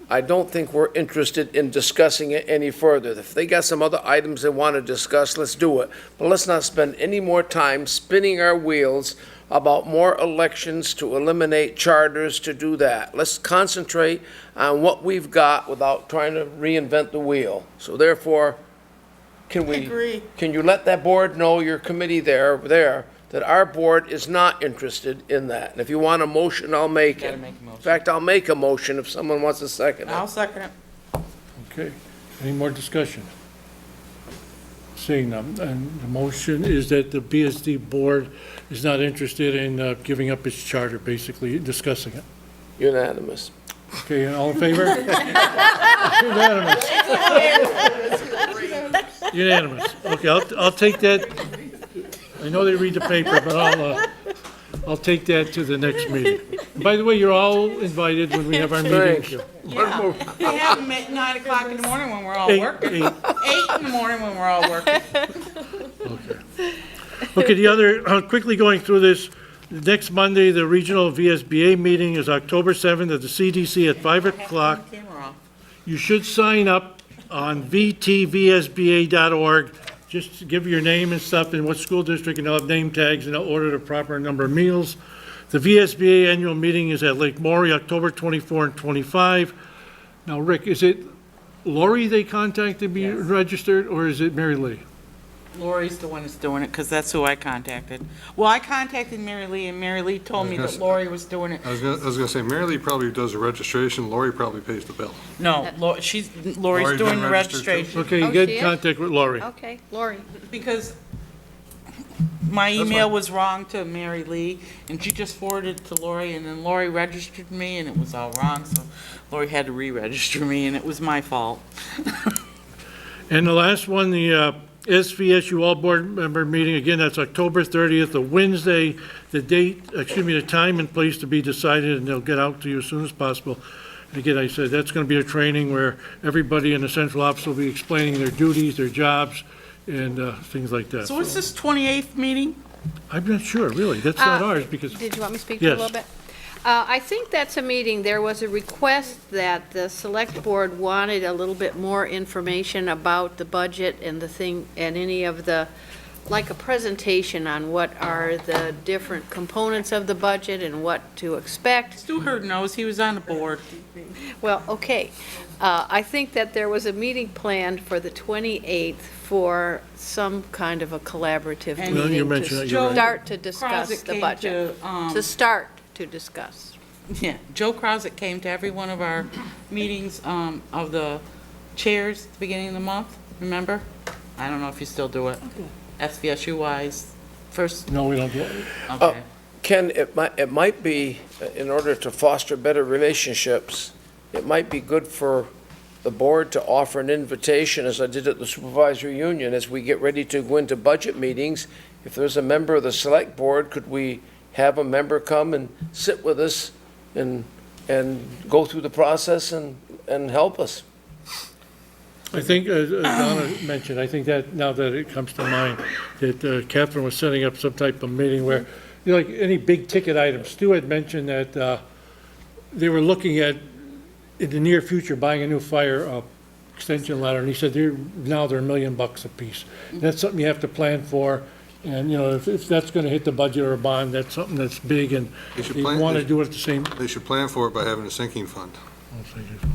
I don't think we're interested in discussing it any further. If they got some other items they want to discuss, let's do it. But let's not spend any more time spinning our wheels about more elections to eliminate charters to do that. Let's concentrate on what we've got without trying to reinvent the wheel. So therefore, can we? Agree. Can you let that board know, your committee there, that our board is not interested in that? And if you want a motion, I'll make Gotta it. make a motion. In fact, I'll make a motion if someone wants to second I'll it. second it. Okay, any more discussion? Seeing none, and the motion is that the BSD board is not interested in giving up its charter, basically discussing it. Unanimous. Okay, and all in favor? Unanimous. Unanimous. Okay, I'll take that. I know they read the paper, but I'll take that to the next meeting. By the way, you're all invited when we have our Thank meetings. you. Yeah, they have them at 9 o'clock in the morning when we're all Eight, working. 8 eight. in the morning when we're all working. Okay, the other, quickly going through this, next Monday, the regional VSBA meeting is October 7th at the CDC at 5 o'clock. Camera off. You should sign up on vtvsba.org. Just give your name and stuff and what school district, and they'll have name tags, and they'll order the proper number of meals. The VSBA annual meeting is at Lake Maury, October 24 and 25. Now, Rick, is it Lori they contacted to be registered, or is it Mary Lee? Lori's the one that's doing it, because that's who I contacted. Well, I contacted Mary Lee, and Mary Lee told me that Lori was doing it. I was gonna say, Mary Lee probably does the registration, Lori probably pays the bill. No, Lori's Lori's doing been the registered too? registration. Okay, you Oh, get she is? contact with Lori. Okay, Lori. Because my email was wrong to Mary Lee, and she just forwarded it to Lori, and then Lori registered me, and it was all wrong, so Lori had to re-register me, and it was my fault. And the last one, the SVSU All Board Member Meeting, again, that's October 30th, a Wednesday. The date, the time and place to be decided, and they'll get out to you as soon as possible. And again, I said, that's going to be a training where everybody in the central office will be explaining their duties, their jobs, and things like that. So what's this 28th meeting? I'm not sure, really. That's not ours, because, Did you want me to speak to you a Yes. little bit? I think that's a meeting, there was a request that the select board wanted a little bit more information about the budget and the thing, and any of the, like a presentation on what are the different components of the budget and what to expect. Stu Hurd knows, he was on the board. Well, okay. I think that there was a meeting planned for the 28th for some kind of a collaborative And- Well, you meeting mentioned to that, you're right. start to discuss Crozet the came budget. To start to discuss. Yeah, Joe Crozet came to every one of our meetings of the chairs at the beginning of the month, remember? I don't know if you still do it. SVSU wise, first, no, we don't do it. okay. Ken, it might be, in order to foster better relationships, it might be good for the board to offer an invitation, as I did at the supervisory union, as we get ready to go into budget meetings. If there's a member of the select board, could we have a member come and sit with us and go through the process and help us? I think, as Donna mentioned, I think that, now that it comes to mind, that Catherine was setting up some type of meeting where, you know, like any big ticket items, Stu had mentioned that they were looking at, in the near future, buying a new fire extension ladder, and he said now they're $1 million a piece. That's something you have to plan for, and, you know, if that's gonna hit the budget or a bond, that's something that's big, and They should you plan- wanna they- do it at the same. They should plan for it by having a sinking fund,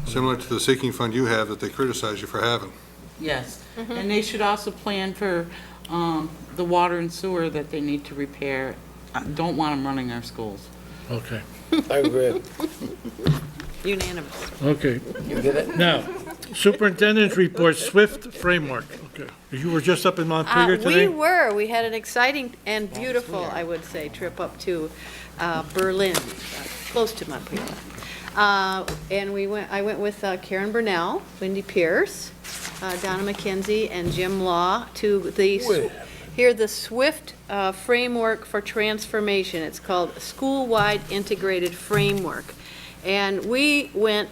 similar to the sinking fund you have that they criticize you for having. Yes, and they should also plan for the water and sewer that they need to repair. I don't want them running our schools. Okay, I agree. Unanimous. okay. You get it? Now, superintendent's report, SWIFT framework. Okay, you were just up in Montpelier today? We were. We had an exciting and beautiful, I would say, trip up to Berlin, close to Montpelier. And I went with Karen Burnell, Wendy Pierce, Donna McKenzie, and Jim Law to the SWIFT framework for transformation. It's called School-Wide Integrated Framework. And we went,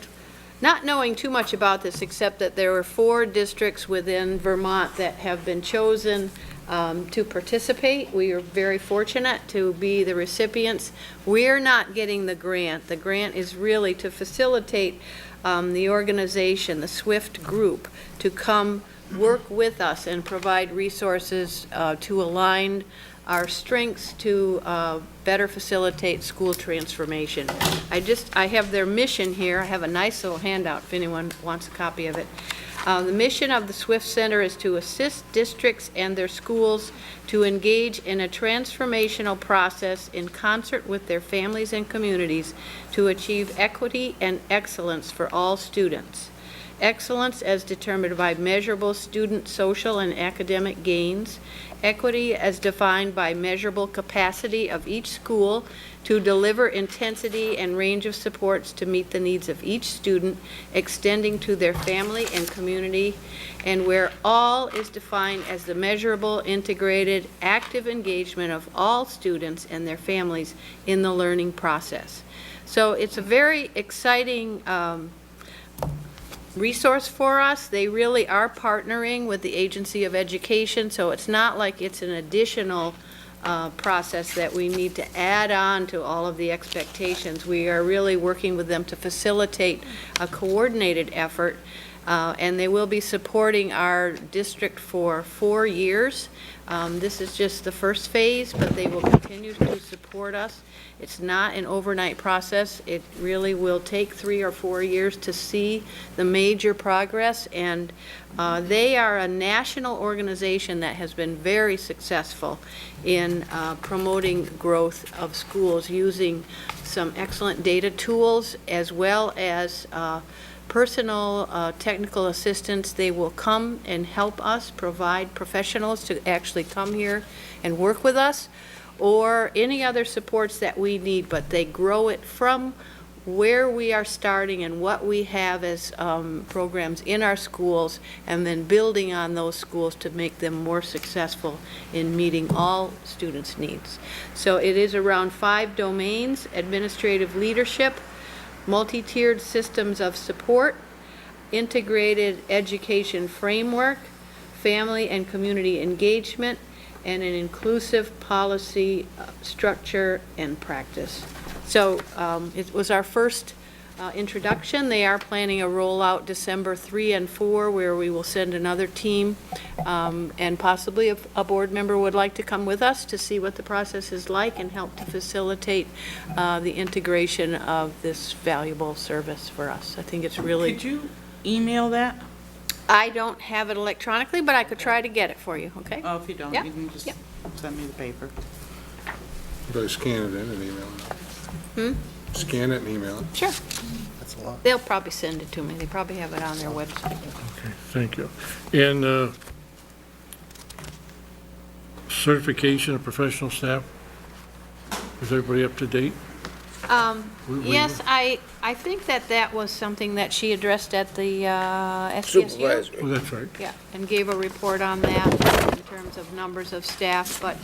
not knowing too much about this, except that there were 4 districts within Vermont that have been chosen to participate. We are very fortunate to be the recipients. We're not getting the grant. The grant is really to facilitate the organization, the SWIFT group, to come work with us and provide resources to align our strengths to better facilitate school transformation. I have their mission here. I have a nice little handout if anyone wants a copy of it. The mission of the Swift Center is to assist districts and their schools to engage in a transformational process in concert with their families and communities to achieve equity and excellence for all students. Excellence as determined by measurable student social and academic gains, equity as defined by measurable capacity of each school to deliver intensity and range of supports to meet the needs of each student, extending to their family and community, and where all is defined as the measurable, integrated, active engagement of all students and their families in the learning process. So it's a very exciting resource for us. They really are partnering with the Agency of Education, so it's not like it's an additional process that we need to add on to all of the expectations. We are really working with them to facilitate a coordinated effort, and they will be supporting our district for 4 years. This is just the first phase, but they will continue to support us. It's not an overnight process. It really will take 3 or 4 years to see the major progress, and they are a national organization that has been very successful in promoting growth of schools using some excellent data tools as well as personal technical assistance. They will come and help us provide professionals to actually come here and work with us, or any other supports that we need, but they grow it from where we are starting and what we have as programs in our schools, and then building on those schools to make them more successful in meeting all students' needs. So it is around 5 domains: administrative leadership, multi-tiered systems of support, integrated education framework, family and community engagement, and an inclusive policy structure and practice. So it was our first introduction. They are planning a rollout December 3 and 4, where we will send another team, and possibly if a board member would like to come with us to see what the process is like and help to facilitate the integration of this valuable service for us. I think it's really... Could you email that? I don't have it electronically, but I could try to get it for you, okay? Oh, if you don't, Yep. you can just Yep. send me the paper. Better scan it in and email it. Scan it and email it. Sure. That's a lot. They'll probably send it to me. They probably have it on their website. Okay, thank you. And certification of professional staff, is everybody up to date? We- Yes, I think that was something that she addressed at the SDSU. Supervisor. Oh, that's right. Yeah, and gave a report on that in terms of numbers of staff, but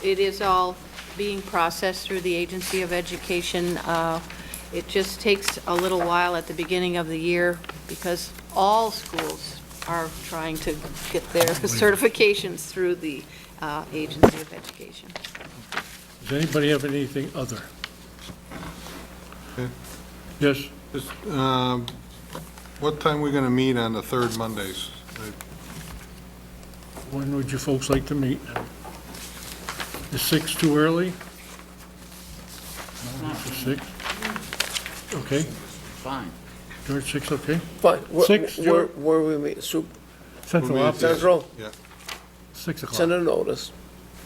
it is all being processed through the Agency of Education. It just takes a little while at the beginning of the year because all schools are trying to get their certifications through the Agency of Education. Does anybody have anything other? Okay. Yes? Just, what time are we gonna meet on the third Mondays? When would you folks like to meet? Is 6 too early? No, it's 6. Okay, Fine. George, 6, okay? Fine. Six, Joe? Where we meet, Central We'll meet office, at Central, Yeah, 6 o'clock. send a notice,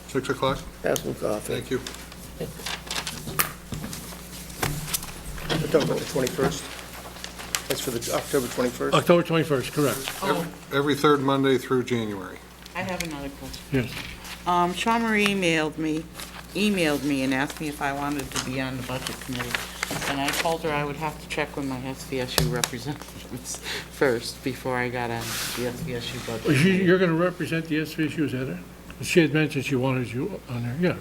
6 o'clock? have some coffee. Thank you. We're talking about the 21st? That's for the October 21st? October 21st, correct. Every third Monday through January. I have another question. Yes. Sean Marie emailed me and asked me if I wanted to be on the budget committee. And I told her I would have to check with my SVSU representatives first before I got on the SVSU budget. You're going to represent the SVSU, is that it? She had mentioned she wanted you on there, yeah.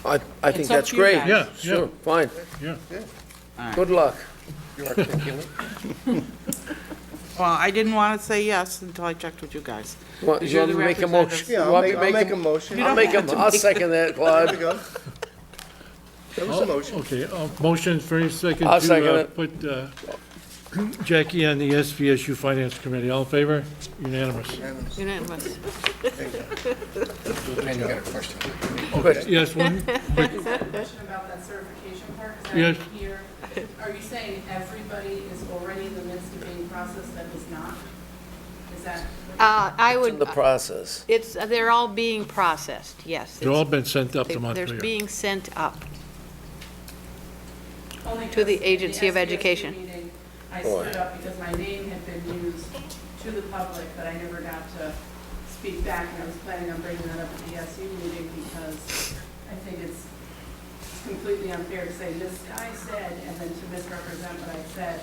I think It's up that's to you great. guys. Yeah, Sure, fine. Yeah. Good luck. You're articulate. Well, I didn't want to say yes until I checked with you guys. Want Because you you're want the me to make a representative. motion? Yeah, You want me to I'll make a motion. You I'll don't make have to I'll second that, There we Claude. go. There was a motion. Okay, motion for a second I'll second to it. put Jackie on the SVSU Finance Committee. All in favor? Unanimous. Unanimous. And you got a question? Okay, yes, one, quick, Is that a question about that certification part? 'Cause I Yes. didn't hear. Are you saying everybody is already in the midst of being processed that was not? Is that? I would. In the process. They're all being processed, yes. They've all been sent up to They're Montpelier. being sent up. Only To the because Agency of SBSU Education. meeting, I stood up because my name had been used to the public, but I never got to speak back, and I was planning on bringing that up at the SU meeting because I think it's completely unfair to say, Ms. Sky said, and then to misrepresent what I said.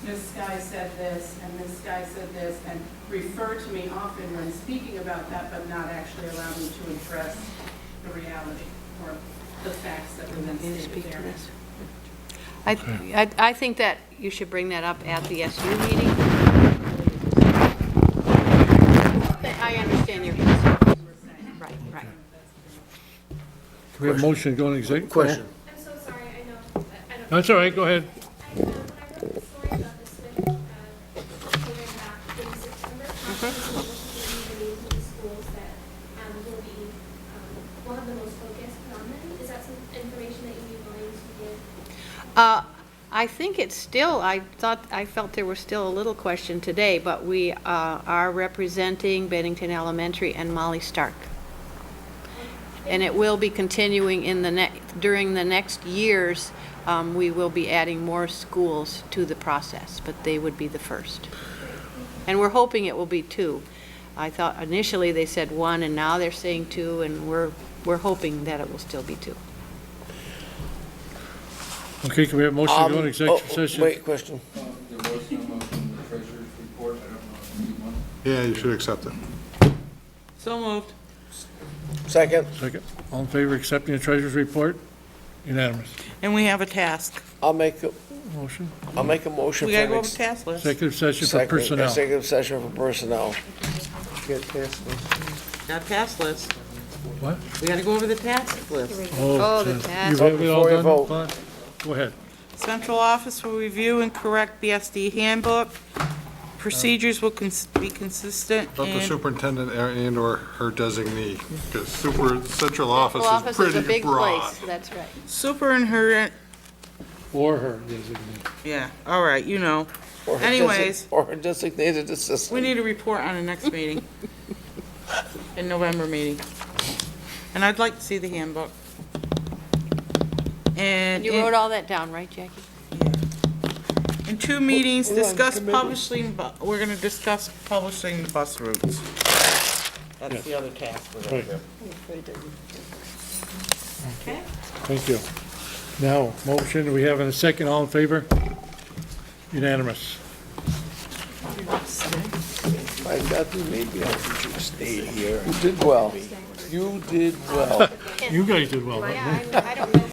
Ms. Sky said this, and Ms. Sky said this, and refer to me often when speaking about that, but not actually allow me to address the reality or the facts that were then stated there. I think that you should bring that up at the SU meeting. I understand your concern. Right, right. Do we have a motion to go into executive? Question. I'm so sorry, I know, I don't. That's all right, go ahead. When I read the story about this with, going back in September, possibly looking at the names of the schools that, will be, one of the most focused on them, is that some information that you'd be willing to give? I think it's still, I felt there was still a little question today, but we are representing Bennington Elementary and Molly Stark. And it will be continuing during the next years. We will be adding more schools to the process, but they would be the first. And we're hoping it will be 2. I thought initially they said 1, and now they're saying 2, and we're hoping that it will still be 2. Okay, can we have a motion to go into executive session? Wait, question. There was no motion in the treasurer's report. I don't know if you need one. Yeah, you should accept it. So moved. Second. Second. All in favor of accepting the treasurer's report? Unanimous. And we have a task. I'll make a Motion? motion We for gotta an go over the task list. Executive session for personnel. executive session for personnel. Get past this. Got a task list. What? We gotta go over the task list. Oh, the You task. have it all Before you done? vote. Claude? Go ahead. Central office will review and correct BSD handbook. Procedures will be consistent About the and superintendent and/or her designee, because central office Office is is a pretty big broad. place, that's right. superintendent, Or her designee. yeah, all right, you know. Or her Anyways. Or her designated assistant. We need a report on the next meeting, in November meeting. And I'd like to see the handbook. And You wrote all that down, right, Jackie? in 2 meetings, discuss publishing, we're gonna discuss publishing the bus routes. That's the other task we're gonna Right. do. Okay. Thank you. Now, motion, we have in a second, all in favor? Unanimous. My God, maybe I should have stayed here. You did well. You did well. You guys did well. Yeah, I don't know.